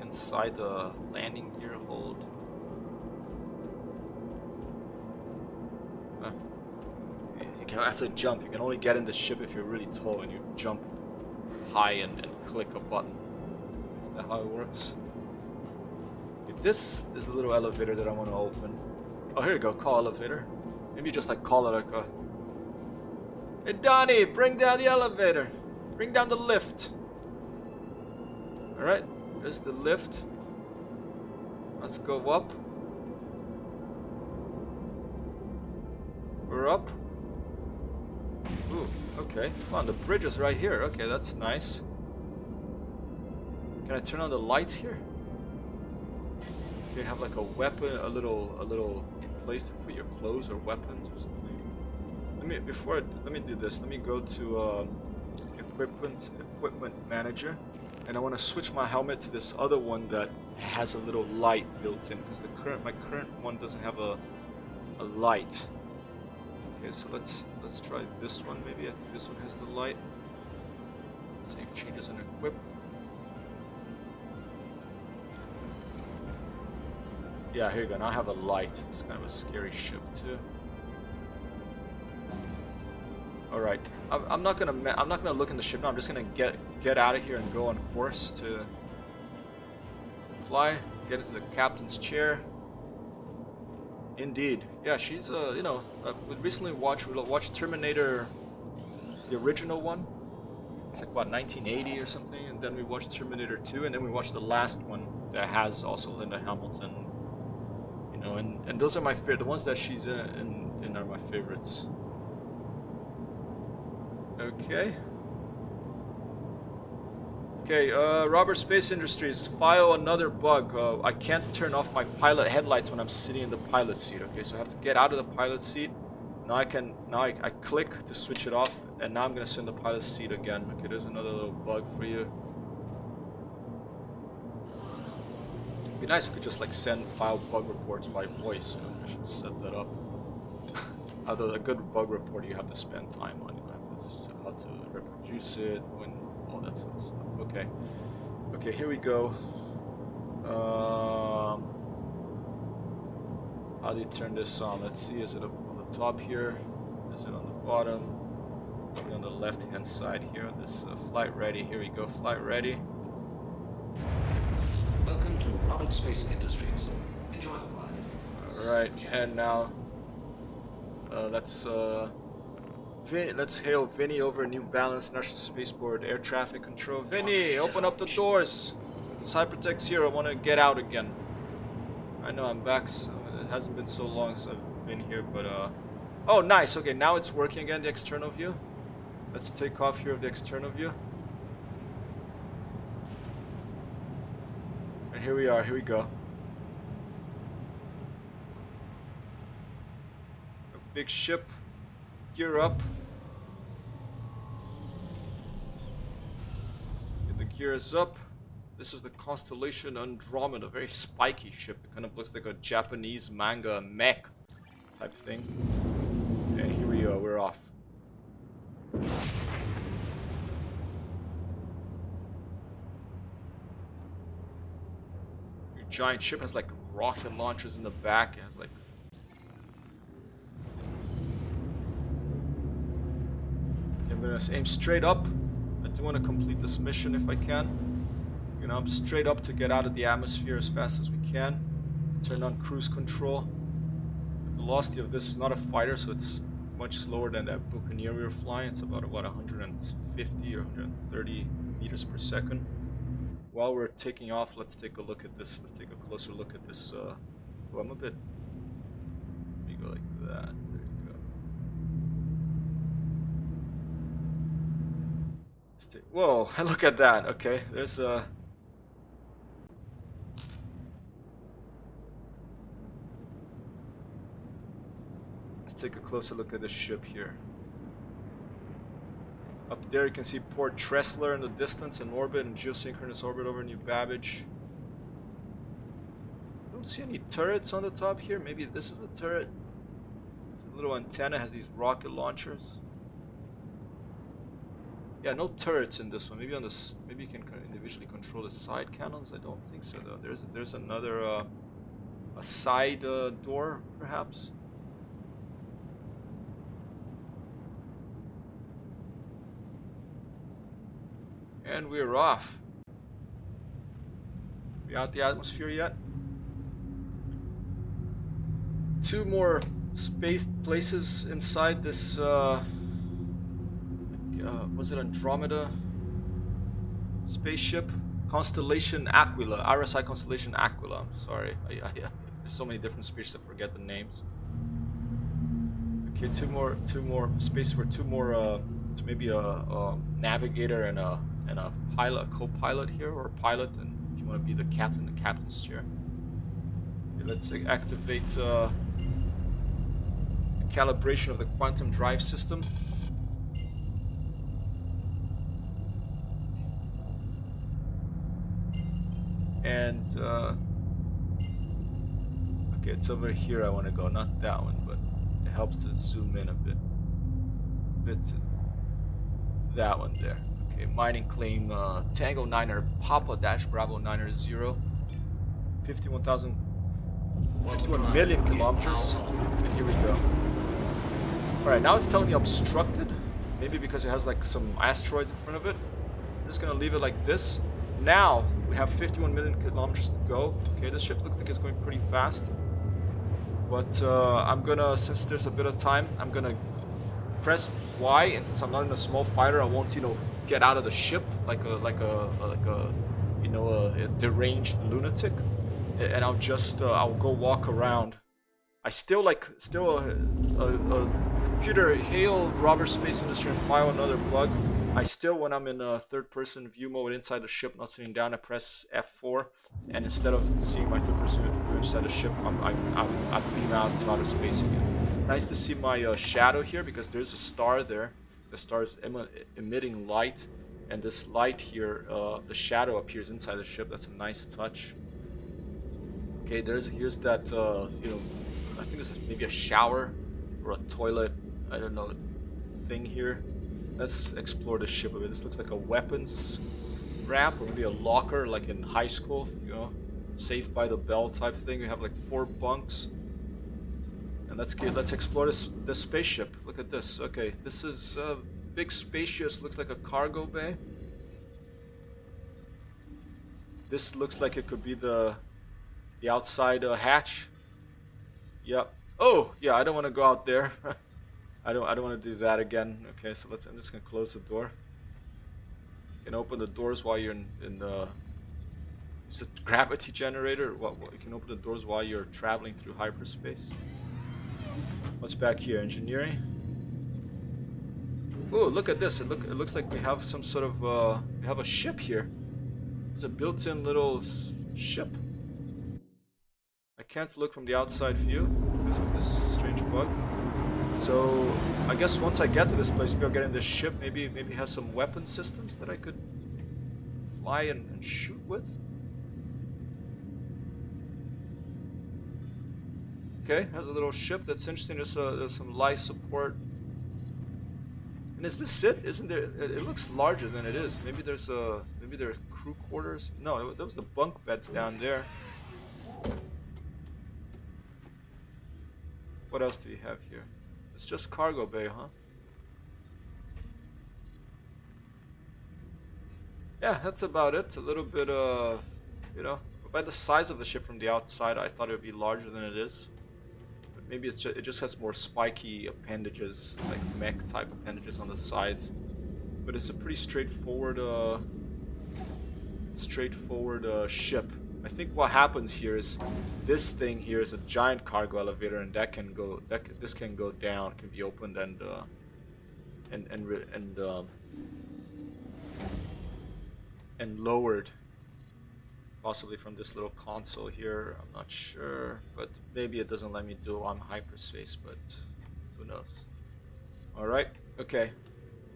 Inside the landing gear hold. You can have to jump. You can only get in the ship if you're really tall and you jump high and click a button. Is that how it works? Okay, this is the little elevator that I want to open. Oh, here you go. Call elevator. Maybe just like call it like a... Hey Donnie, bring down the elevator. Bring down the lift. Alright. There's the lift. Let's go up. We're up. Ooh, okay. Come on, the bridge is right here. Okay, that's nice. Can I turn on the lights here? Okay, have like a weapon, a little place to put your clothes or weapons or something. Let me do this. Let me go to equipment manager. And I want to switch my helmet to this other one that has a little light built in, because my current one doesn't have a light. Okay, so let's try this one. Maybe I think this one has the light. Save changes and equip. Yeah, here you go. Now I have a light. It's kind of a scary ship too. All right, I'm not gonna look in the ship now. I'm just gonna get out of here and go on course to fly. Get into the captain's chair. Indeed, yeah. She's you know, we recently watched Terminator, the original one. It's like what 1980 or something, and then we watched Terminator 2, and then we watched the last one that has also Linda Hamilton. You know, and those are my favorite. The ones that she's in are my favorites. Okay. Okay, Robert Space Industries, file another bug. I can't turn off my pilot headlights when I'm sitting in the pilot seat. Okay, so I have to get out of the pilot seat. Now I click to switch it off, and now I'm gonna sit in the pilot seat again. Okay, there's another little bug for you. It'd be nice if we could just like file bug reports by voice. You know, I should set that up. Although a good bug report you have to spend time on. You have to how to reproduce it, when all that sort of stuff. Okay. Okay, here we go. How do you turn this on? Let's see. Is it up on the top here? Is it on the bottom? Probably on the left-hand side here. This flight ready. Here we go. Flight ready. Welcome to Robert Space Industries. Enjoy the ride. All right, and now let's hail Vinny over New Balance National Spaceport Air Traffic Control. Vinny, open up the doors. It's Hypertext here. I want to get out again. I know I'm back. So it hasn't been so long since I've been here, but oh, nice. Okay, now it's working again. The external view. Let's take off here of the external view. And here we are. Here we go. A big ship. Gear up. The gear is up. This is the constellation Andromeda. Very spiky ship. It kind of looks like a Japanese manga mech type thing. And here we are. We're off. Your giant ship has like rocket launchers in the back. It has like I'm gonna aim straight up. I do want to complete this mission if I can. You know, I'm straight up to get out of the atmosphere as fast as we can. Turn on cruise control. The velocity of this is not a fighter, so it's much slower than that Buccaneer we were flying. It's about 150 or 130 meters per second. While we're taking off, let's take a look at this. Let's take a closer look at this. Oh, I'm a bit. Let me go like that. Whoa, look at that. Okay, there's a... Let's take a closer look at this ship here. Up there you can see Port Tressler in the distance in orbit, and geosynchronous orbit over New Babbage. Don't see any turrets on the top here. Maybe this is a turret. It's a little antenna, has these rocket launchers. Yeah, no turrets in this one. Maybe on this, maybe you can individually control the side cannons. I don't think so though. There's another a side door perhaps. And we're off. We out the atmosphere yet? 2 more space places inside this. Was it Andromeda spaceship? Constellation Aquila, RSI Constellation Aquila. I'm sorry, there's so many different species I forget the names. Okay, two more space for 2 more. It's maybe a navigator and a pilot, co-pilot here, or a pilot, and if you want to be the captain, the captain's chair. Okay, let's activate the calibration of the quantum drive system. And okay, it's over here I want to go, not that one, but it helps to zoom in a bit. That one there. Okay, mining claim Tango 9er Papa Dash Bravo 9er 0. 51,000 51 million kilometers. And here we go. Alright, now it's telling me obstructed. Maybe because it has like some asteroids in front of it. I'm just gonna leave it like this. Now we have 51 million kilometers to go. Okay, this ship looks like it's going pretty fast. But I'm gonna, since there's a bit of time, I'm gonna press Y, and since I'm not in a small fighter, I won't, you know, get out of the ship like a you know, a deranged lunatic, and I'll just I'll go walk around. I still a computer, hail Robert Space Industry and file another bug. I still, when I'm in a third-person view mode inside the ship, not sitting down, I press F4, and instead of seeing my third-person view inside the ship, I beam out to outer space again. Nice to see my shadow here, because there's a star there. The star is emitting light, and this light here, the shadow appears inside the ship. That's a nice touch. Okay, here's that you know, I think this is maybe a shower or a toilet, I don't know, thing here. Let's explore the ship a bit. This looks like a weapons ramp, or maybe a locker like in high school, you know, Saved by the Bell type thing. You have like 4 bunks. And let's explore this spaceship. Look at this. Okay, this is big, spacious, looks like a cargo bay. This looks like it could be the outside hatch. Yep. Oh, yeah, I don't want to go out there. I don't want to do that again. Okay, so I'm just gonna close the door. You can open the doors while you're in the use a gravity generator. You can open the doors while you're traveling through hyperspace. What's back here? Engineering. Oh, look at this. It looks like we have some sort of we have a ship here. It's a built-in little ship. I can't look from the outside view because of this strange bug. So I guess once I get to this place, maybe I'll get in this ship. Maybe it has some weapon systems that I could fly and shoot with. Okay, has a little ship. That's interesting. There's some life support. And is this it? Isn't there? It looks larger than it is. Maybe there are crew quarters. No, those are the bunk beds down there. What else do we have here? It's just cargo bay, huh? Yeah, that's about it. A little bit of, you know, by the size of the ship from the outside, I thought it would be larger than it is. But maybe it just has more spiky appendages, like mech type appendages on the sides. But it's a pretty straightforward ship. I think what happens here is this thing here is a giant cargo elevator, and this can go down, can be opened and lowered, possibly from this little console here. I'm not sure, but maybe it doesn't let me do on hyperspace, but who knows. All right, okay,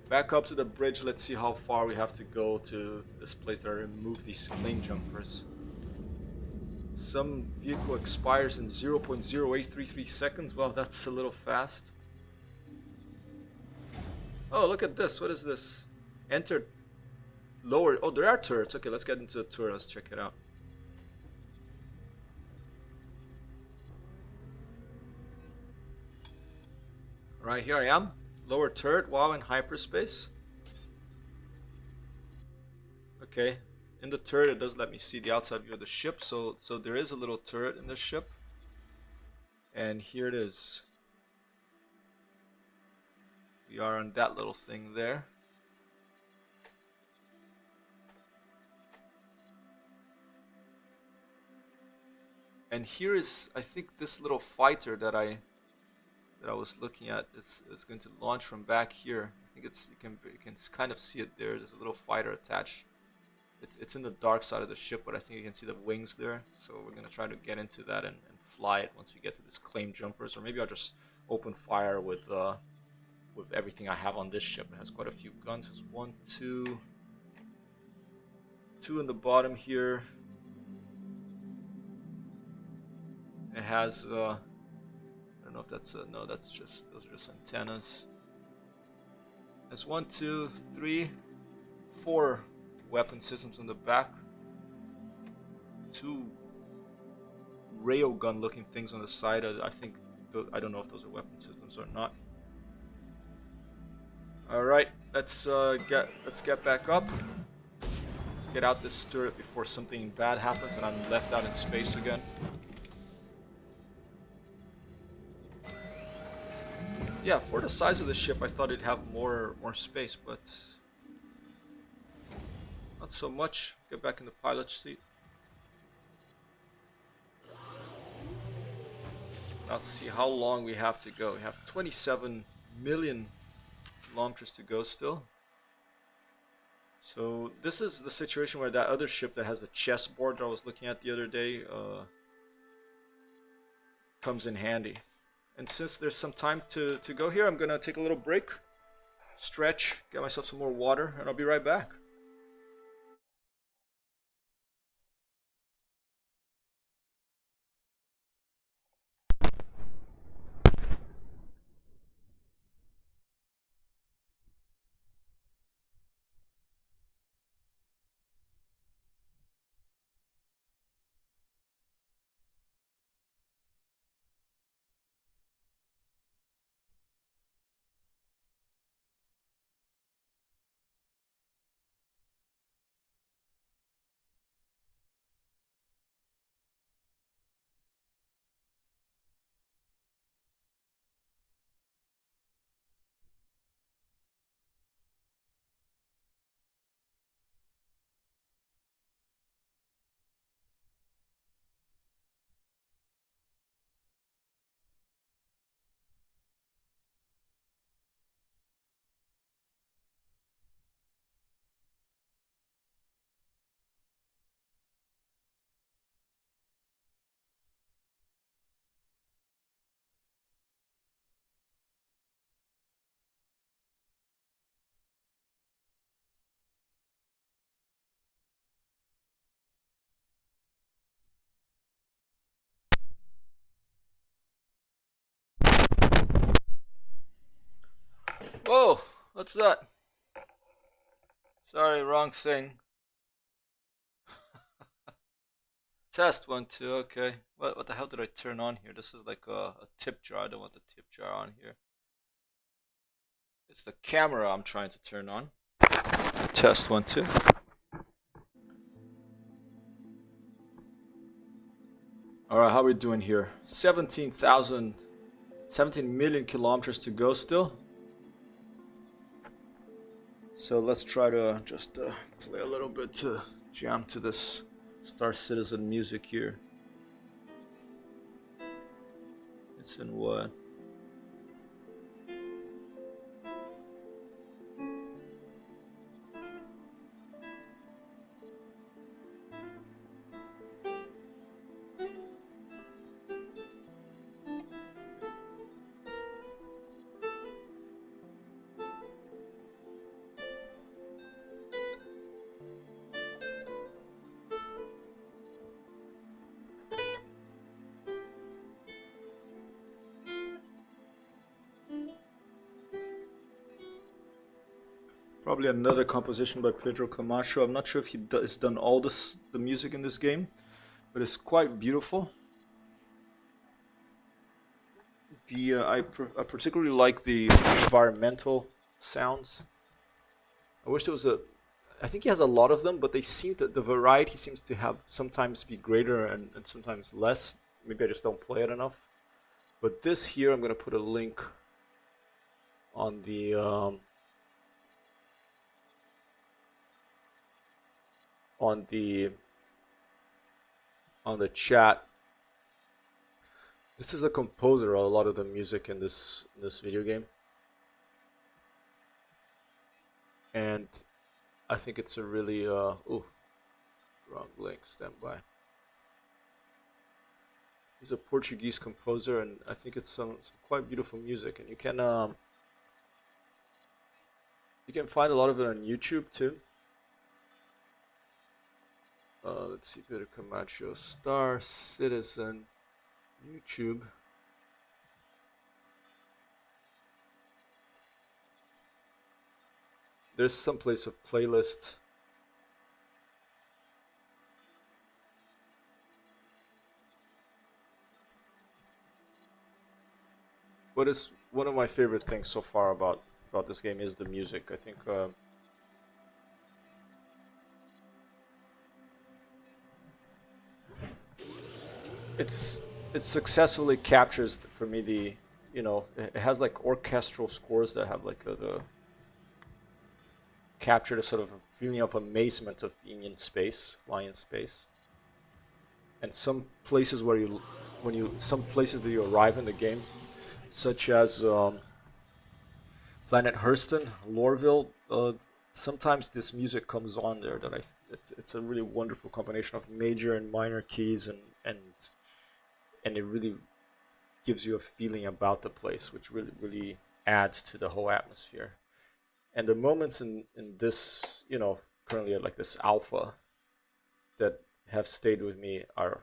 back up to the bridge. Let's see how far we have to go to this place that I removed these claim jumpers. Some vehicle expires in 0.0833 seconds. Well, that's a little fast. Oh, look at this. What is this? Enter lower. Oh, there are turrets. Okay, let's get into the turret. Let's check it out. Right, here I am. Lower turret while in hyperspace. Okay. In the turret, it does let me see the outside view of the ship, so there is a little turret in the ship. And here it is. We are on that little thing there. And here is, I think, this little fighter that I was looking at is going to launch from back here. I think you can kind of see it there. There's a little fighter attached. It's in the dark side of the ship, but I think you can see the wings there. So we're going to try to get into that and fly it once we get to this claim jumpers. Or maybe I'll just open fire with everything I have on this ship. It has quite a few guns. There's 1, 2 in the bottom here. It has, I don't know if that's no, those are just antennas. There's 1, 2, 3, 4 weapon systems in the back. 2 railgun looking things on the side. I think I don't know if those are weapon systems or not. All right, let's get back up. Let's get out this turret before something bad happens and I'm left out in space again. Yeah, for the size of the ship, I thought it'd have more space, but not so much. Get back in the pilot's seat. Now let's see how long we have to go. We have 27 million kilometers to go still. So this is the situation where that other ship that has the chessboard that I was looking at the other day comes in handy. And since there's some time to go here, I'm gonna take a little break, stretch, get myself some more water, and I'll be right back. Whoa, what's that? Sorry, wrong thing. Test 1, 2, okay. What the hell did I turn on here? This is like a tip jar. I don't want the tip jar on here. It's the camera I'm trying to turn on. Test 1, 2. Alright, how are we doing here? 17 million kilometers to go still. So let's try to just play a little bit to jam to this Star Citizen music here. It's in what? Probably another composition by Pedro Camacho. I'm not sure if he has done all the music in this game, but it's quite beautiful. I particularly like the environmental sounds. I wish there was I think he has a lot of them, but they seem that the variety seems to have sometimes be greater and sometimes less. Maybe I just don't play it enough. But this here, I'm gonna put a link on the on the chat. This is a composer of a lot of the music in this video game, and I think it's a really ooh, wrong link, stand by. He's a Portuguese composer, and I think it's some quite beautiful music, and you can find a lot of it on YouTube too. Let's see, Pedro Camacho, Star Citizen, YouTube. There's some place of playlists. what is one of my favorite things so far about this game is the music. I think it successfully captures for me the, you know, it has like orchestral scores that have like the capture the sort of a feeling of amazement of being in space, flying in space. And some places where some places that you arrive in the game, such as Planet Hurston, Lorville, sometimes this music comes on there that it's a really wonderful combination of major and minor keys, and it really gives you a feeling about the place, which really adds to the whole atmosphere. And the moments in this, you know, currently at like this alpha that have stayed with me are,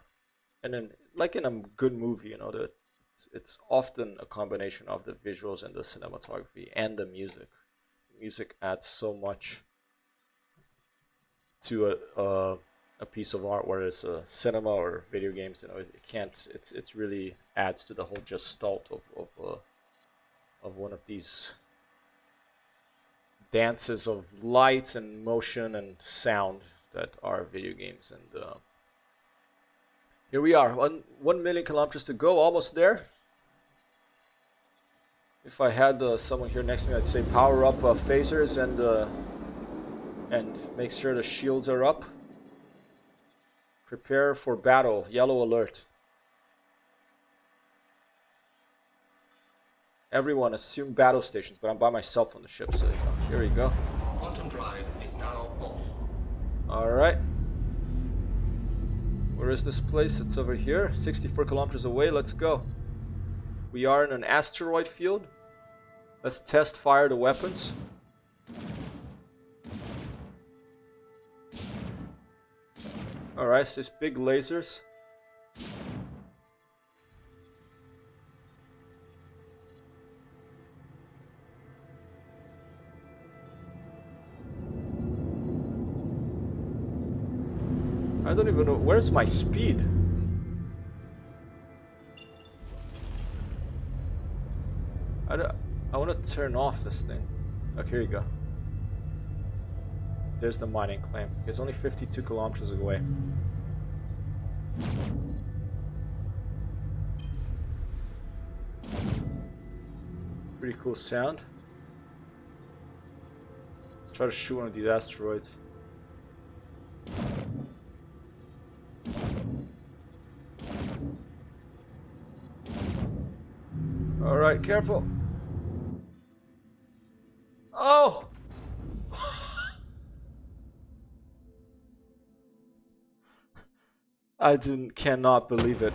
and then like in a good movie, you know, that it's often a combination of the visuals and the cinematography and the music. The music adds so much to a piece of art, whether it's a cinema or video games. You know, it can't. It's really adds to the whole gestalt of one of these dances of light and motion and sound that are video games. And here we are, 1 million kilometers to go, almost there. If I had someone here next to me, I'd say power up phasers and make sure the shields are up. Prepare for battle, yellow alert. Everyone assume battle stations, but I'm by myself on the ship, so here we go. Quantum drive is now off. Alright. Where is this place? It's over here, 64 kilometers away. Let's go. We are in an asteroid field. Let's test fire the weapons. Alright, so these big lasers. I don't even know, where's my speed? I want to turn off this thing. Okay, here you go. There's the mining claim. It's only 52 kilometers away. Pretty cool sound. Let's try to shoot one of these asteroids. Alright, careful. Oh! I cannot believe it.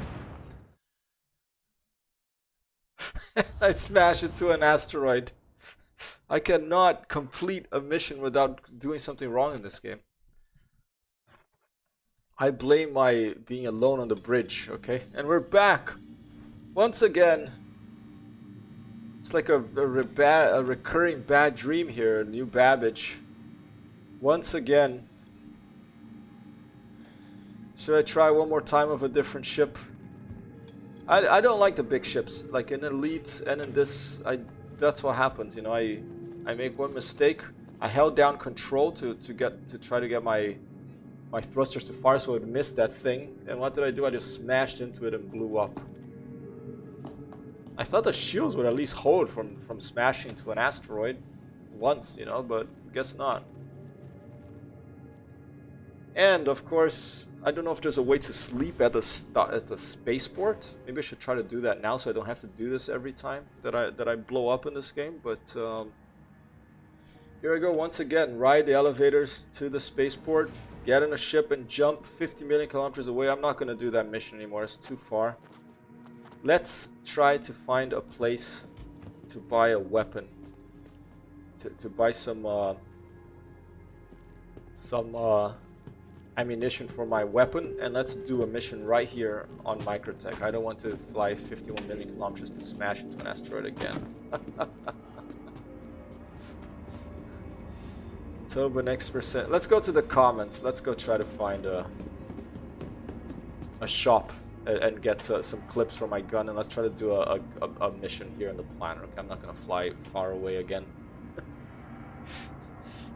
I smashed into an asteroid. I cannot complete a mission without doing something wrong in this game. I blame my being alone on the bridge, okay? And we're back! Once again. It's like a recurring bad dream here, New Babbage. Once again. Should I try one more time with a different ship? I don't like the big ships. Like in Elite and in this, that's what happens. You know, I make one mistake. I held down control to try to get my thrusters to fire, so it missed that thing. And what did I do? I just smashed into it and blew up. I thought the shields would at least hold from smashing into an asteroid once, you know, but guess not. And of course, I don't know if there's a way to sleep at the spaceport. Maybe I should try to do that now, so I don't have to do this every time that I blow up in this game. But here I go once again. Ride the elevators to the spaceport. Get in a ship and jump 50 million kilometers away. I'm not going to do that mission anymore. It's too far. Let's try to find a place to buy a weapon. To buy some ammunition for my weapon, and let's do a mission right here on Microtech. I don't want to fly 51 million kilometers to smash into an asteroid again. Tobin X%. Let's go to the comments. Let's go try to find a shop and get some clips from my gun, and let's try to do a mission here on the planet. Okay, I'm not gonna fly far away again.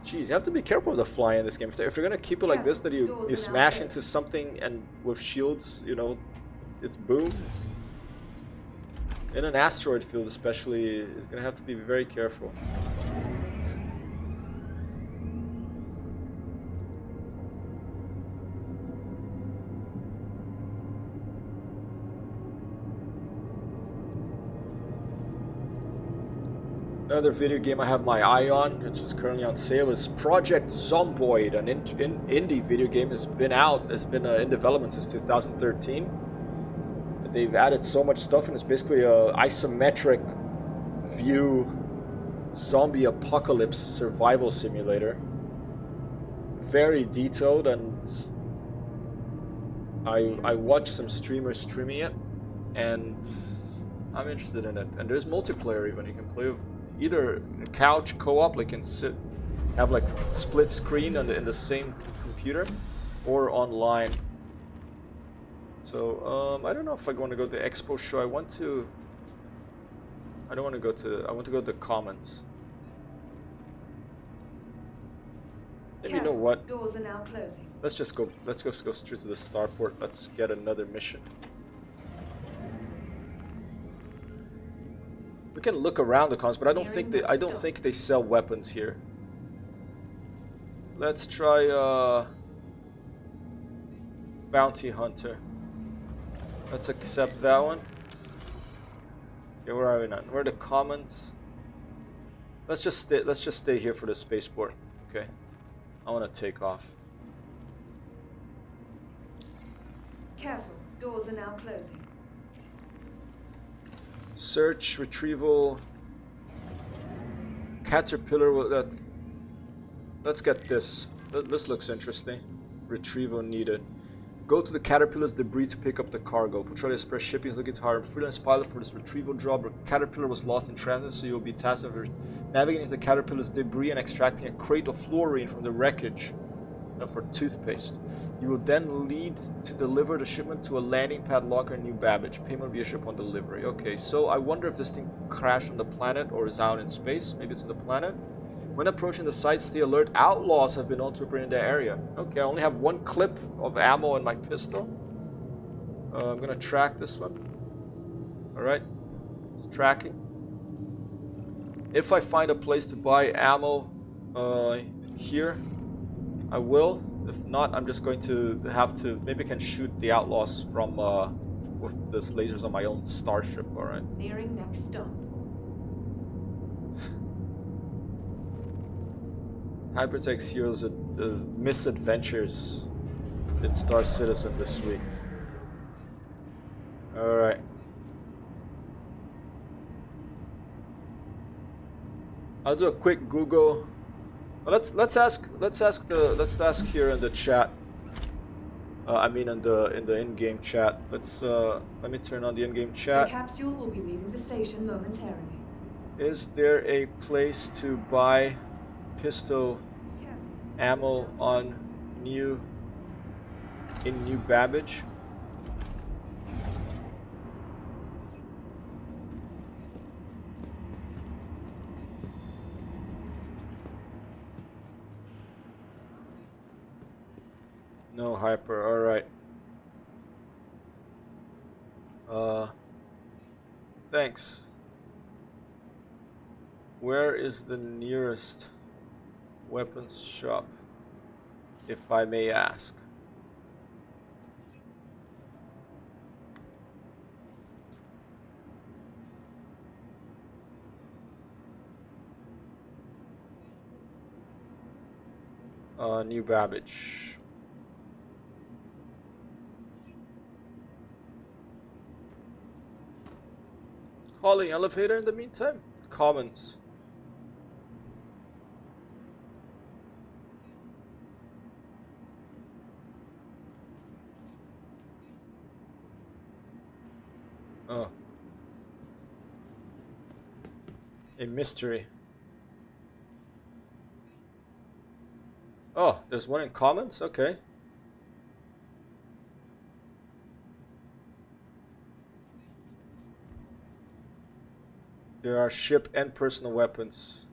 Jeez, you have to be careful with the fly in this game. If you're gonna keep it like this, that you smash into something and with shields, you know, it's boom. In an asteroid field especially, is gonna have to be very careful. Another video game I have my eye on, which is currently on sale, is Project Zomboid, an indie video game. It's been out, it's been in development since 2013. They've added so much stuff, and it's basically a isometric view zombie apocalypse survival simulator. Very detailed, and I watched some streamers streaming it, and I'm interested in it. And there's multiplayer even. You can play with either couch co-op, like you can sit, have like split screen in the same computer, or online. So I don't know if I want to go to the expo show. I want to go to the commons. Maybe you know what? Doors are now closing. Let's just go straight to the starport. Let's get another mission. We can look around the commons, but I don't think they sell weapons here. Let's try Bounty Hunter. Let's accept that one. Okay, where are we now? Where are the commons? Let's just stay here for the spaceport. Okay. I want to take off. Careful, doors are now closing. Search, retrieval, caterpillar. Let's get this. This looks interesting. Retrieval needed. Go to the caterpillar's debris to pick up the cargo. Patrol Express Shipping is looking to hire a freelance pilot for this retrieval job. The caterpillar was lost in transit, so you'll be tasked with navigating the caterpillar's debris and extracting a crate of fluorine from the wreckage for toothpaste. You will then lead to deliver the shipment to a landing pad locker in New Babbage. Payment will be issued upon delivery. Okay, so I wonder if this thing crashed on the planet or is out in space. Maybe it's on the planet. When approaching the site, stay alert. Outlaws have been known to operate in that area. Okay, I only have one clip of ammo in my pistol. I'm gonna track this one. Alright, it's tracking. If I find a place to buy ammo here, I will. If not, I'm just going to have to, maybe I can shoot the outlaws from with these lasers on my own starship. Alright. Nearing next stop. Hypertext Heroes misadventures in Star Citizen this week. Alright. I'll do a quick Google. Let's ask here in the chat. I mean in the in-game chat. Let me turn on the in-game chat. The capsule will be leaving the station momentarily. Is there a place to buy pistol ammo on New Babbage? No hyper, alright. Thanks. Where is the nearest weapons shop, if I may ask? New Babbage. Calling elevator in the meantime. Commons. Oh. A mystery. Oh, there's one in Commons? Okay. There are ship and personal weapons.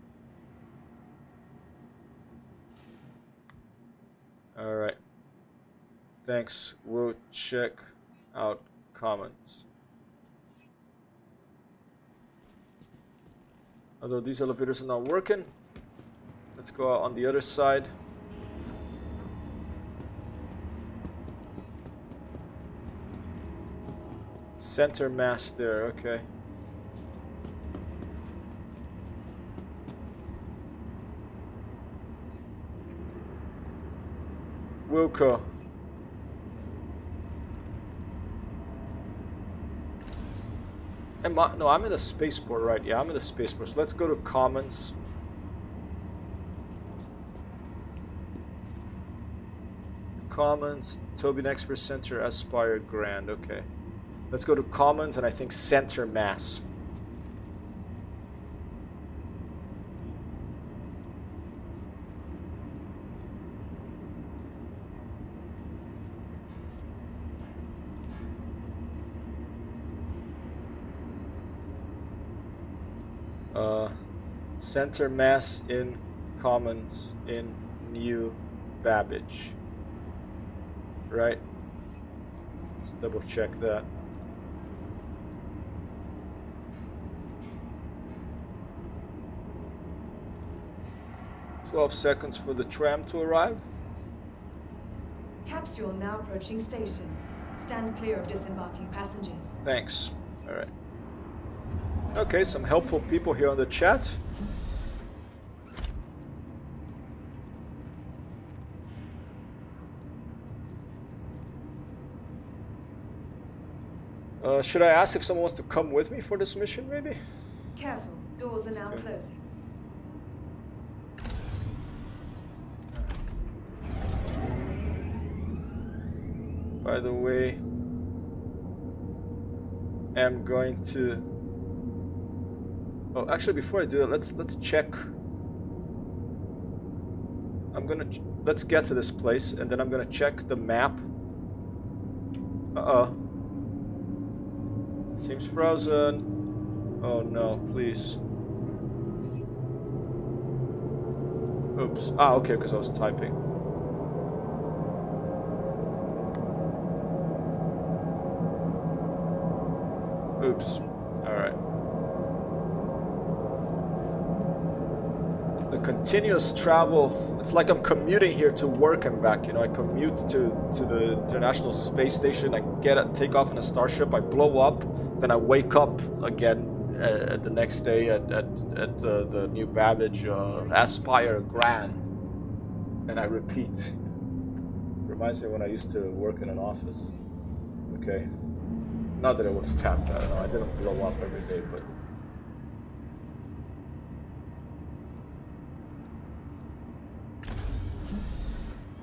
Alright. Thanks. We'll check out comments. Although these elevators are not working, let's go out on the other side. Center mass there, okay. Wilco. No, I'm in the spaceport, right? Yeah, I'm in the spaceport. So let's go to Commons. Commons, Tobin Expert Center, Aspire Grand. Okay. Let's go to Commons and I think Center Mass. Center Mass in Commons in New Babbage. Right? Let's double check that. "12 seconds for the tram to arrive." Capsule now approaching station. Stand clear of disembarking passengers. Thanks. Alright. Okay, some helpful people here on the chat. Should I ask if someone wants to come with me for this mission, maybe? Careful, doors are now Okay. closing. By the way, I'm going to... Oh, actually, before I do that, let's check. Let's get to this place, and then I'm gonna check the map. Uh-oh. Seems frozen. Oh no, please. Oops. Ah, okay, because I was typing. Oops. Alright. The continuous travel, it's like I'm commuting here to work and back, you know. I commute to the International Space Station, I take off in a starship, I blow up, then I wake up again the next day at the New Babbage Aspire Grand, and I repeat. Reminds me when I used to work in an office. Okay. Not that it was tapped, I don't know, I didn't blow up every day, but...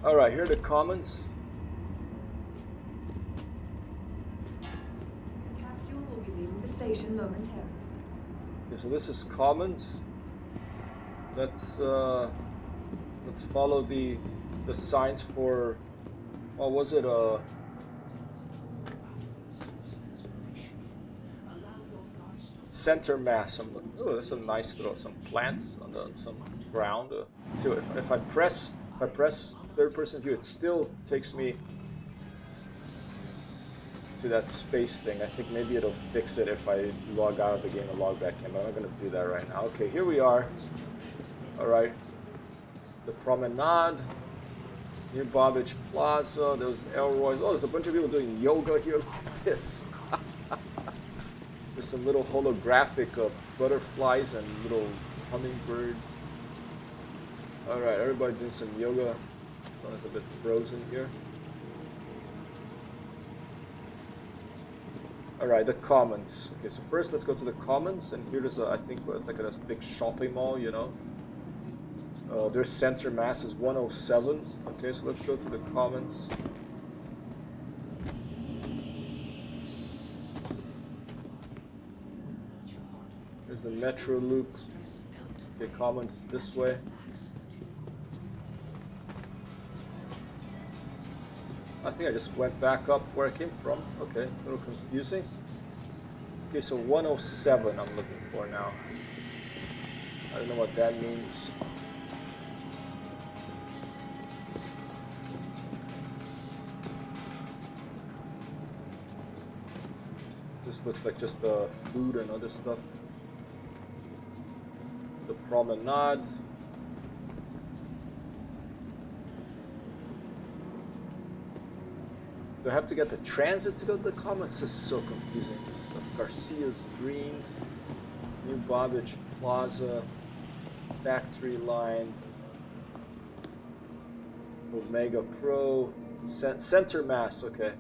Alright, here are the comments. Capsule will be leaving the station momentarily. Okay, so this is Commons. Let's follow the signs for... What was it? Center mass. Oh, that's a nice little some plants on some ground. So if I press third-person view, it still takes me to that space thing. I think maybe it'll fix it if I log out of the game and log back in. But I'm not gonna do that right now. Okay, here we are. All right, the promenade. Near Babbage Plaza. There's Elroy's. Oh, there's a bunch of people doing yoga here. Look at this. There's some little holographic butterflies and little hummingbirds. Alright, everybody doing some yoga. This one is a bit frozen here. Alright, the Commons. Okay, so first let's go to the Commons, and here there's I think it's like a big shopping mall, you know. Their center mass is 107. Okay, so let's go to the Commons. There's the metro loop. Okay, Commons is this way. I think I just went back up where I came from. Okay, a little confusing. Okay, so 107 I'm looking for now. I don't know what that means. This looks like just food and other stuff. The promenade. Do I have to get the transit to go to the comments? This is so confusing. Stuff. Garcia's Greens, New Babbage Plaza, Factory Line, Omega Pro, Center Mass. Okay,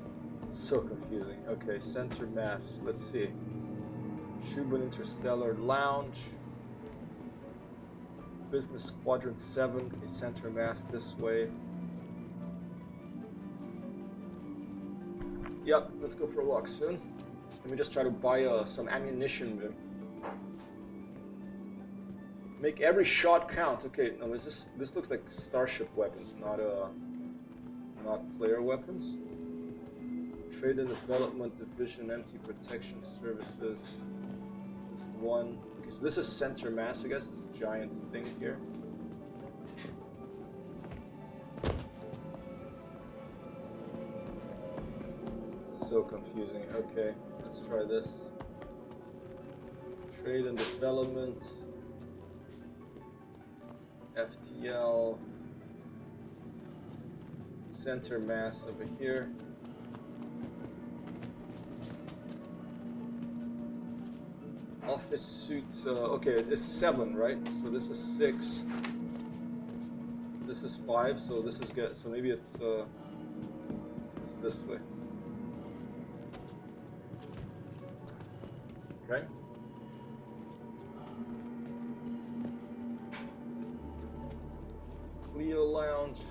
so confusing. Okay, Center Mass. Let's see. Shubin Interstellar Lounge, Business Quadrant 7. Okay, Center Mass this way. Yep, let's go for a walk soon. Let me just try to buy some ammunition. Make every shot count. Okay, no, this looks like starship weapons, not player weapons. Trade and Development Division, Empty Protection Services. There's one. Okay, so this is Center Mass, I guess. This giant thing here. So confusing. Okay, let's try this. Trade and Development, FTL, Center Mass over here. Office suits. Okay, it's 7, right? So this is 6. This is 5. So this is good. So maybe it's this way. Okay. Clio Lounge.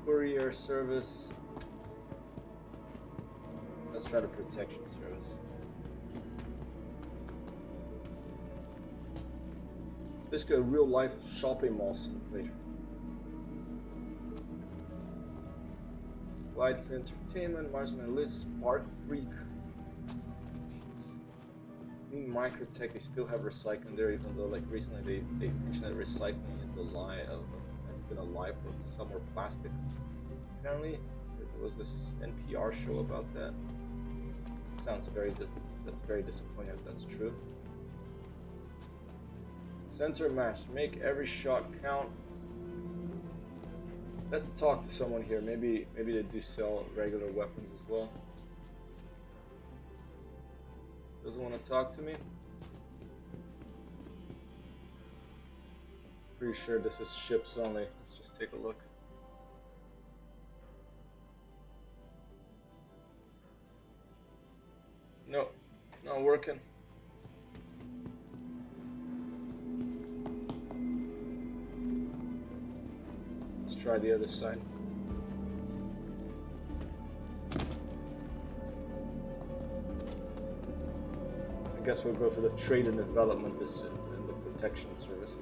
Courier service. Let's try the protection service. It's basically a real life shopping mall simulator. Light for Entertainment, Mars Analyst, Spark Freak. Clean Microtech, they still have recycling there, even though like recently they mentioned that recycling is a lie, has been a lie for some more plastic. Apparently, there was this NPR show about that. It sounds that's very disappointing if that's true. Center Mass, make every shot count. Let's talk to someone here. Maybe they do sell regular weapons as well. Doesn't want to talk to me? Pretty sure this is ships only. Let's just take a look. No, not working. Let's try the other side. I guess we'll go to the Trade and Development and the Protection Services.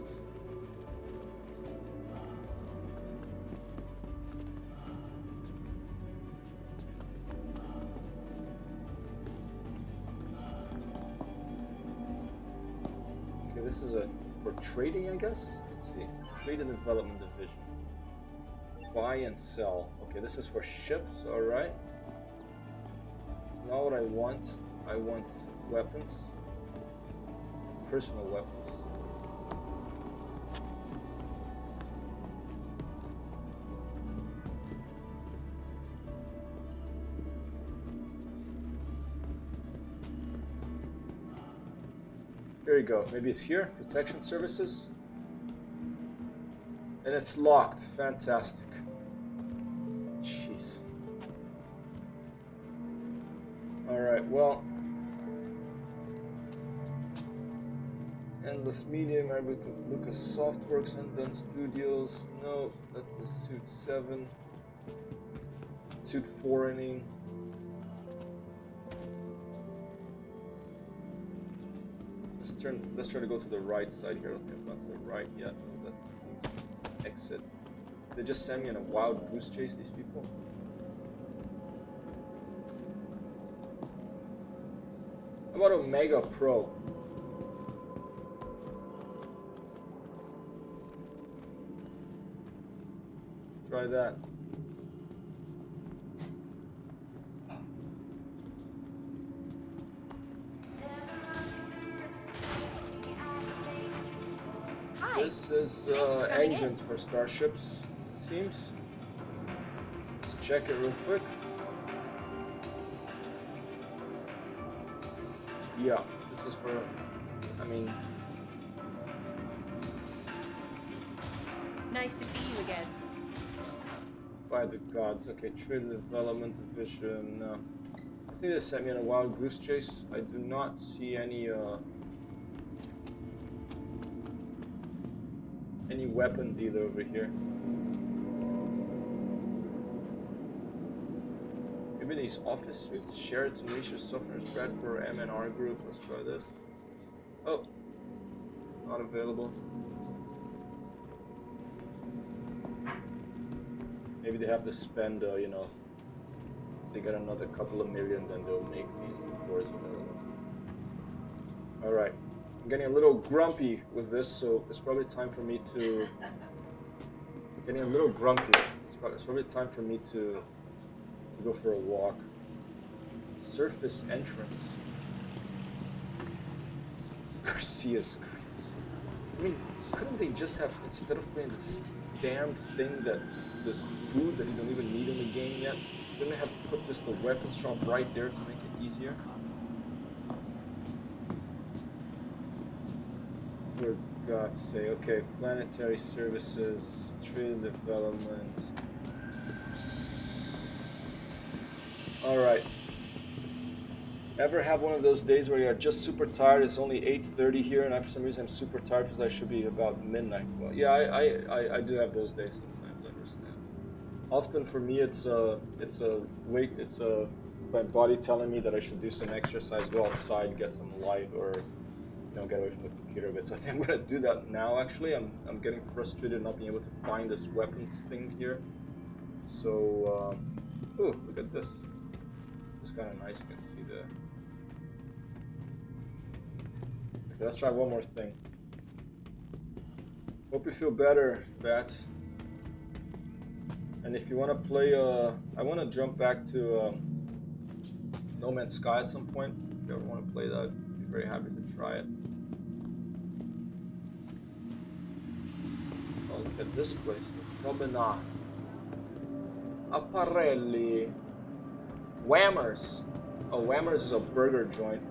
Okay, this is for trading, I guess. Let's see. Trade and Development Division. Buy and sell. Okay, this is for ships, alright. It's not what I want. I want weapons. Personal weapons. There you go. Maybe it's here. Protection Services. And it's locked. Fantastic. Jeez. Alright, well. Endless Media, maybe we could look at Softworks and then Studios. No, that's the Suit 7. Suit 4 inning. Let's try to go to the right side here. I don't think I've gone to the right yet. No, that seems exit. They just sent me on a wild goose chase, these people. How about Omega Pro? Try that. Hi. This is Thanks for coming engines for starships, it seems. Let's check it real quick. Yeah, this is for, I mean, Nice to see you again. by the gods. Okay, trade development division. I think they sent me on a wild goose chase. I do not see any weapon dealer over here. Maybe these office suites, shared to Malaysia software spread for M&R group. Let's try this. Oh, not available. Maybe they have to spend, you know, if they get another couple of million, then they'll make these doors available. Alright, I'm getting a little grumpy with this, so it's probably time for me to... Getting a little grumpy. It's probably time for me to go for a walk. Surface entrance. Garcia screens. I mean, couldn't they just have, instead of playing this damned thing that, this food that you don't even need in the game yet, couldn't they have put just the weapon shop right there to make it easier? For God's sake. Okay, planetary services, trade development. Alright. Ever have one of those days where you're just super tired? It's only 8:30 here, and for some reason I'm super tired because I should be about midnight. Well, yeah, I do have those days sometimes. I understand. Often for me, it's my body telling me that I should do some exercise, go outside, get some light, or get away from the computer a bit. So I think I'm gonna do that now. Actually, I'm getting frustrated not being able to find this weapons thing here. So, ooh, look at this. It's kind of nice. You can see the. Okay, let's try one more thing. Hope you feel better, Bats. And if you want to play, I want to jump back to No Man's Sky at some point. If you ever want to play that, I'd be very happy to try it. Oh, look at this place. The Promenade. Apparelli. Whammers. Oh, Whammers is a burger joint.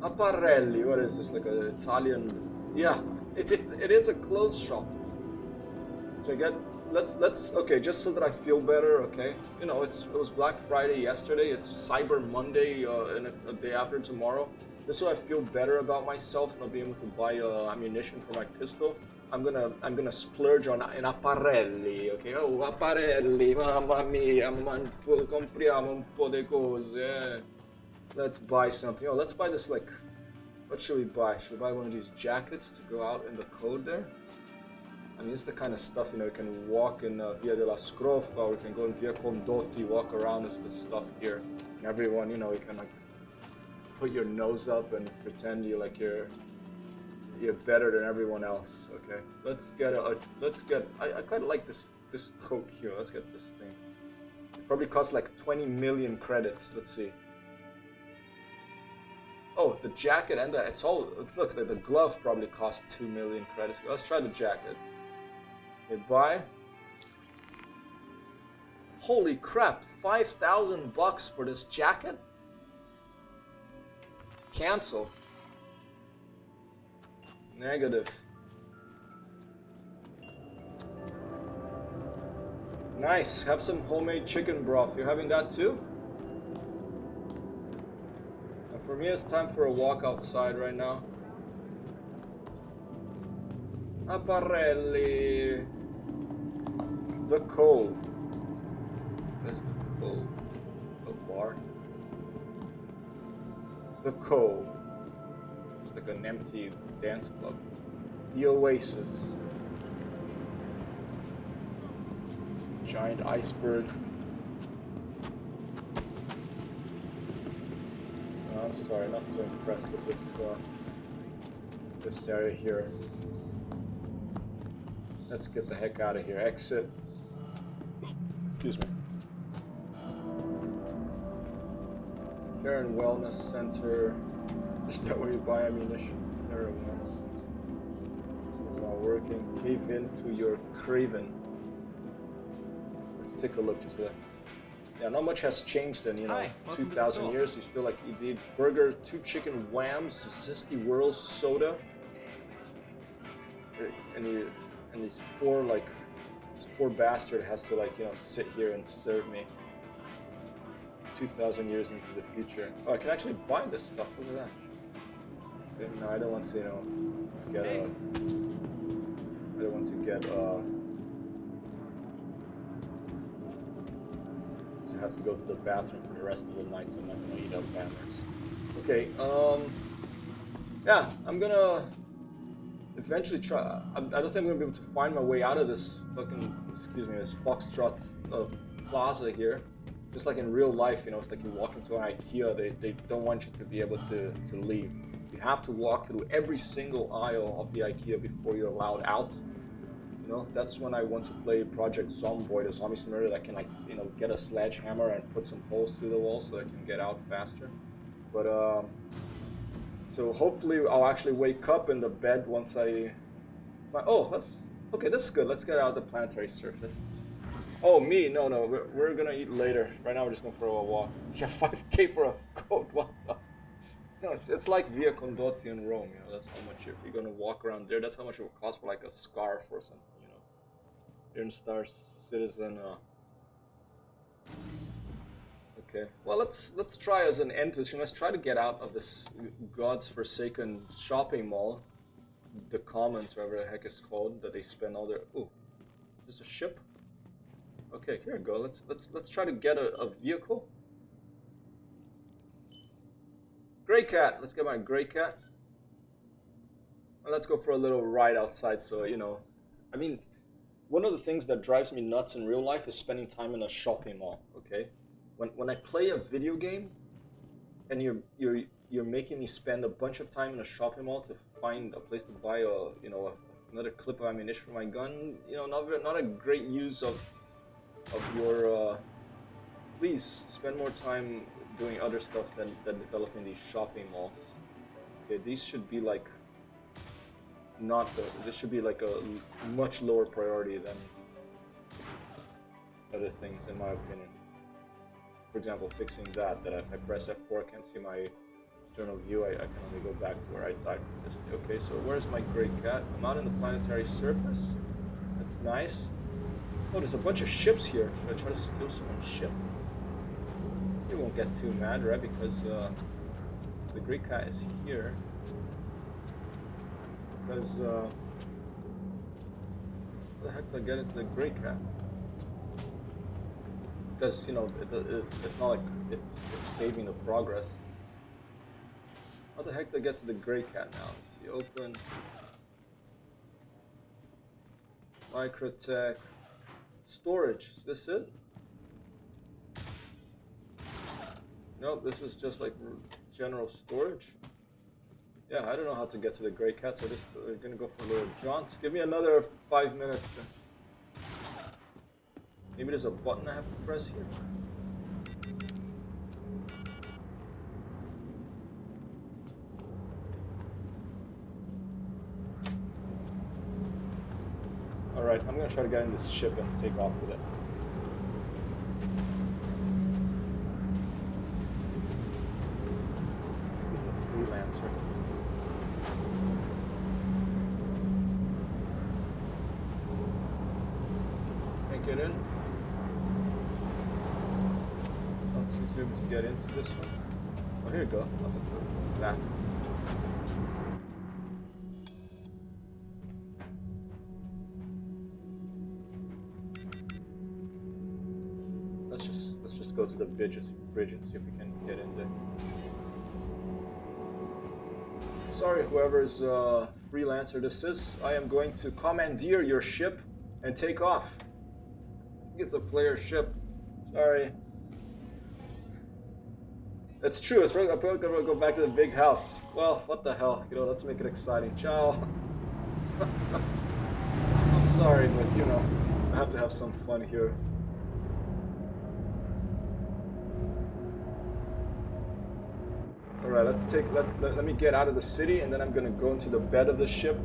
Apparelli. What is this? Like an Italian? Yeah, it is a clothes shop. So I get. Let's okay. Just so that I feel better. Okay. You know, it was Black Friday yesterday. It's Cyber Monday. A day after tomorrow. Just so I feel better about myself, not being able to buy ammunition for my pistol. I'm gonna splurge on an apparelli, okay? Oh, apparelli, mamma mia, compriamo un po' di cose. Let's buy something. Oh, let's buy this, like, what should we buy? Should we buy one of these jackets to go out in the cold there? I mean, it's the kind of stuff, you can walk in Via della Scrofa, or you can go in Via Condotti, walk around, it's the stuff here. And everyone, you can, like, put your nose up and pretend you're better than everyone else. Okay, let's get I kind of like this coat here. Let's get this thing. It probably costs like 20 million credits. Let's see. Oh, the jacket and look, the glove probably cost 2 million credits. Let's try the jacket. Okay, buy. Holy crap, $5,000 for this jacket? Cancel. Negative. Nice. Have some homemade chicken broth. You're having that too? And for me, it's time for a walk outside right now. Apparelli. The Cove. Where's the Cove? A bar? The Cove. Like an empty dance club. The Oasis. This giant iceberg. I'm sorry, not so impressed with this area here. Let's get the heck out of here. Exit. Excuse me. Care and Wellness Center. Is that where you buy ammunition? Care and Wellness Center. This is not working. Cave into your craven. Let's take a look to that. Yeah, not much has changed in, Hi, welcome to the 2,000 store. years. You still like you did burger, 2 chicken whams, zesty whirls, soda. And this poor bastard has to sit here and serve me. 2,000 years into the future. Oh, I can actually buy this stuff. Look at that. Okay, no, I don't want to, get I don't want to get to have to go to the bathroom for the rest of the night, so I'm not gonna eat up banners. Okay, yeah, I'm gonna eventually try. I don't think I'm gonna be able to find my way out of this this Foxtrot plaza here. Just like in real life, it's like you walk into an IKEA, they don't want you to be able to leave. You have to walk through every single aisle of the IKEA before you're allowed out. That's when I want to play Project Zomboid, a zombie simulator that can get a sledgehammer and put some holes through the wall so I can get out faster. But so hopefully I'll actually wake up in the bed once I. Oh, okay. This is good. Let's get out of the planetary surface. Oh, me? No. We're gonna eat later. Right now we're just going for a walk. Yeah, 5K for a coat. What the? No, it's like Via Condotti in Rome. That's how much if you're gonna walk around there. That's how much it will cost for like a scarf or something. You're in Star Citizen. Okay. Well, let's try as an end to this. Let's try to get out of this God's forsaken shopping mall, the Commons, whatever the heck it's called, that they spend all their. Ooh, is this a ship? Okay, here we go. Let's try to get a vehicle. Gray cat. Let's get my gray cat. And let's go for a little ride outside. So I mean, one of the things that drives me nuts in real life is spending time in a shopping mall. Okay, when I play a video game, and you're making me spend a bunch of time in a shopping mall to find a place to buy another clip of ammunition for my gun. Not a great use of your. Please spend more time doing other stuff than developing these shopping malls. Okay, these should be like. This should be like a much lower priority than other things, in my opinion. For example, fixing that if I press F4 I can't see my external view, I can only go back to where I died previously. Okay, so where's my gray cat? I'm out in the planetary surface. That's nice. Oh, there's a bunch of ships here. Should I try to steal someone's ship? You won't get too mad, right? Because the gray cat is here. Because, how the heck did I get into the gray cat? Because, it's not like it's saving the progress. How the heck did I get to the gray cat now? Let's see, open. Microtech. Storage, is this it? Nope, this was just like general storage. Yeah, I don't know how to get to the gray cat, so we're gonna go for a little jaunt. Give me another 5 minutes. Maybe there's a button I have to press here. Alright, I'm gonna try to get in this ship and take off with it. This is a freelancer. Get in. Don't seem to be able to get into this one. Oh, here you go. Nah. Let's just go to the bridge and see if we can get in there. Sorry, whoever's freelancer this is. I am going to commandeer your ship and take off. It's a player ship. Sorry. It's true. It's probably, I'm probably gonna go back to the big house. Well, what the hell? You know, let's make it exciting. Ciao. I'm sorry, but you know, I have to have some fun here. All right, let me get out of the city, and then I'm gonna go into the bed of the ship.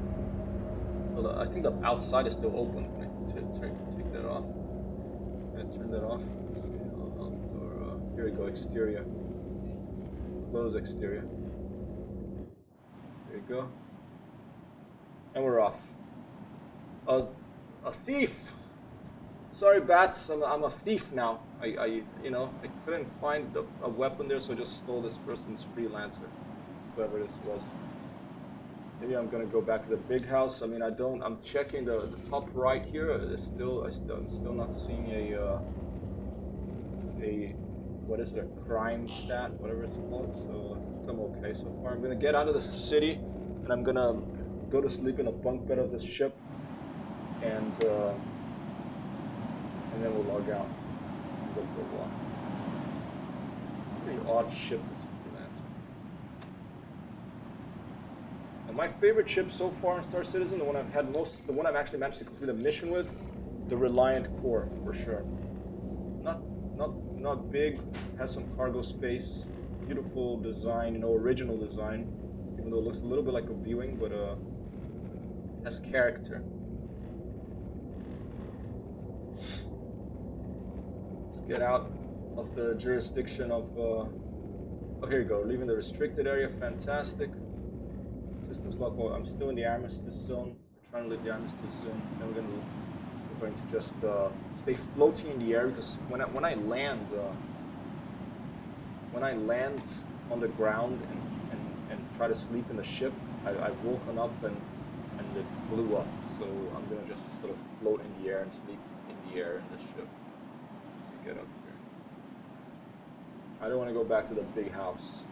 Well, I think the outside is still open. Can I take that off? Can I turn that off? Here we go. Exterior. Close exterior. There you go. And we're off. A thief. Sorry, bats. I'm a thief now. I you know, I couldn't find a weapon there, so I just stole this person's freelancer, whoever this was. Maybe I'm gonna go back to the big house. I mean, I'm checking the top right here. I'm still not seeing a what is it? A crime stat, whatever it's called. So I think I'm okay so far. I'm gonna get out of the city, and I'm gonna go to sleep in a bunk bed of this ship, and then we'll log out and go for a walk. Pretty odd ship, this freelancer. And my favorite ship so far in Star Citizen, the one I've actually managed to complete a mission with, the Reliant Core, for sure. Not big, has some cargo space, beautiful design, you know, original design, even though it looks a little bit like a viewing, but has character. Let's get out of the jurisdiction of, oh, here you go, leaving the restricted area, fantastic. Systems lock, well, I'm still in the armistice zone, we're trying to leave the armistice zone, then we're going to just stay floating in the air, because when I land on the ground and try to sleep in the ship, I've woken up and it blew up. So I'm gonna just sort of float in the air and sleep in the air in the ship. So get up here. I don't want to go back to the big house.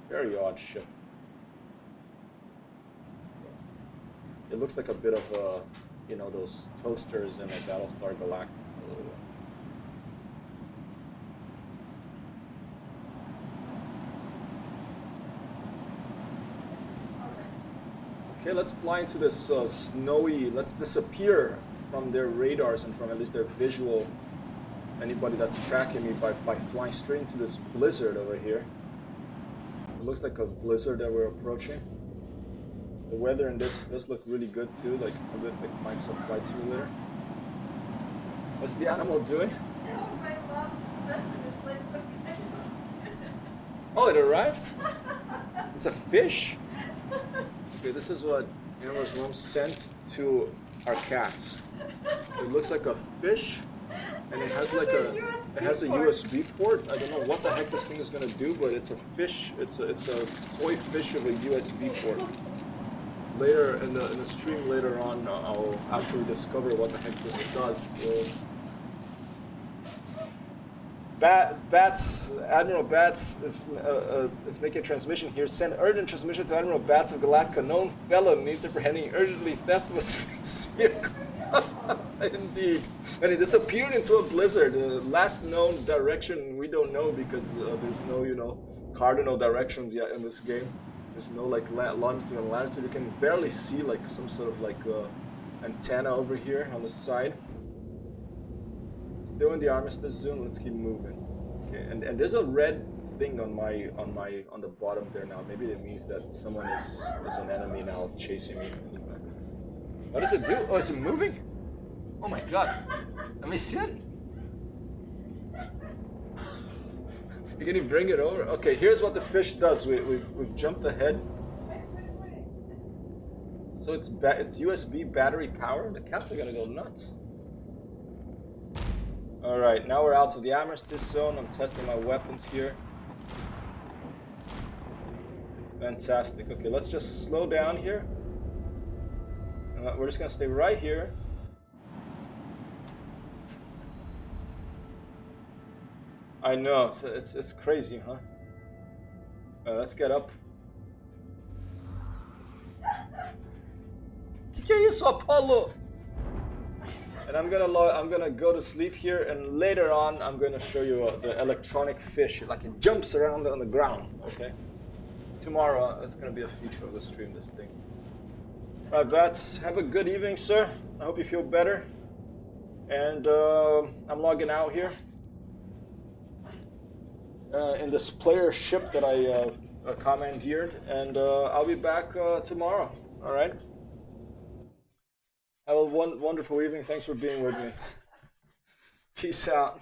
Very odd ship. It looks like a bit of a, you know, those toasters in a Battlestar Galactica a little bit. Okay, let's fly into this snowy, let's disappear from their radars and from at least their visual, anybody that's tracking me by flying straight into this blizzard over here. It looks like a blizzard that we're approaching. The weather in this does look really good too, like a bit like Microsoft Flight Simulator. What's the animal doing? Oh, it arrived? It's a fish? Okay, this is what Amber's mom sent to our cats. It looks like a fish, and it has like a USB port. I don't know what the heck this thing is gonna do, but it's a fish. It's a toy fish of a USB port. Later in the stream later on, I'll actually discover what the heck this does. Bats, Admiral Bats is making a transmission here. Send urgent transmission to Admiral Bats of Galactica. Known felon needs apprehending urgently theft of a space vehicle. Indeed. And it disappeared into a blizzard. The last known direction we don't know, because there's no, you know, cardinal directions yet in this game. There's no like longitude and latitude. You can barely see like some sort of like antenna over here on the side. Still in the armistice zone. Let's keep moving. Okay, and there's a red thing on the bottom there now. Maybe it means that someone is an enemy now chasing me. What does it do? Oh, is it moving? Oh my god! Let me see it. Can you bring it over? Okay, here's what the fish does. We've jumped ahead. So it's USB battery power. The cats are gonna go nuts. All right, now we're out of the armistice zone. I'm testing my weapons here. Fantastic. Okay, let's just slow down here. We're just gonna stay right here. I know, it's crazy, huh? Let's get up. Que é isso, Apollo? And I'm gonna go to sleep here, and later on I'm gonna show you the electronic fish, like it jumps around on the ground. Okay. Tomorrow it's gonna be a feature of the stream. This thing. All right, Bats. Have a good evening, sir. I hope you feel better. And I'm logging out here in this player ship that I commandeered, and I'll be back tomorrow. All right. Have a wonderful evening. Thanks for being with me. Peace out.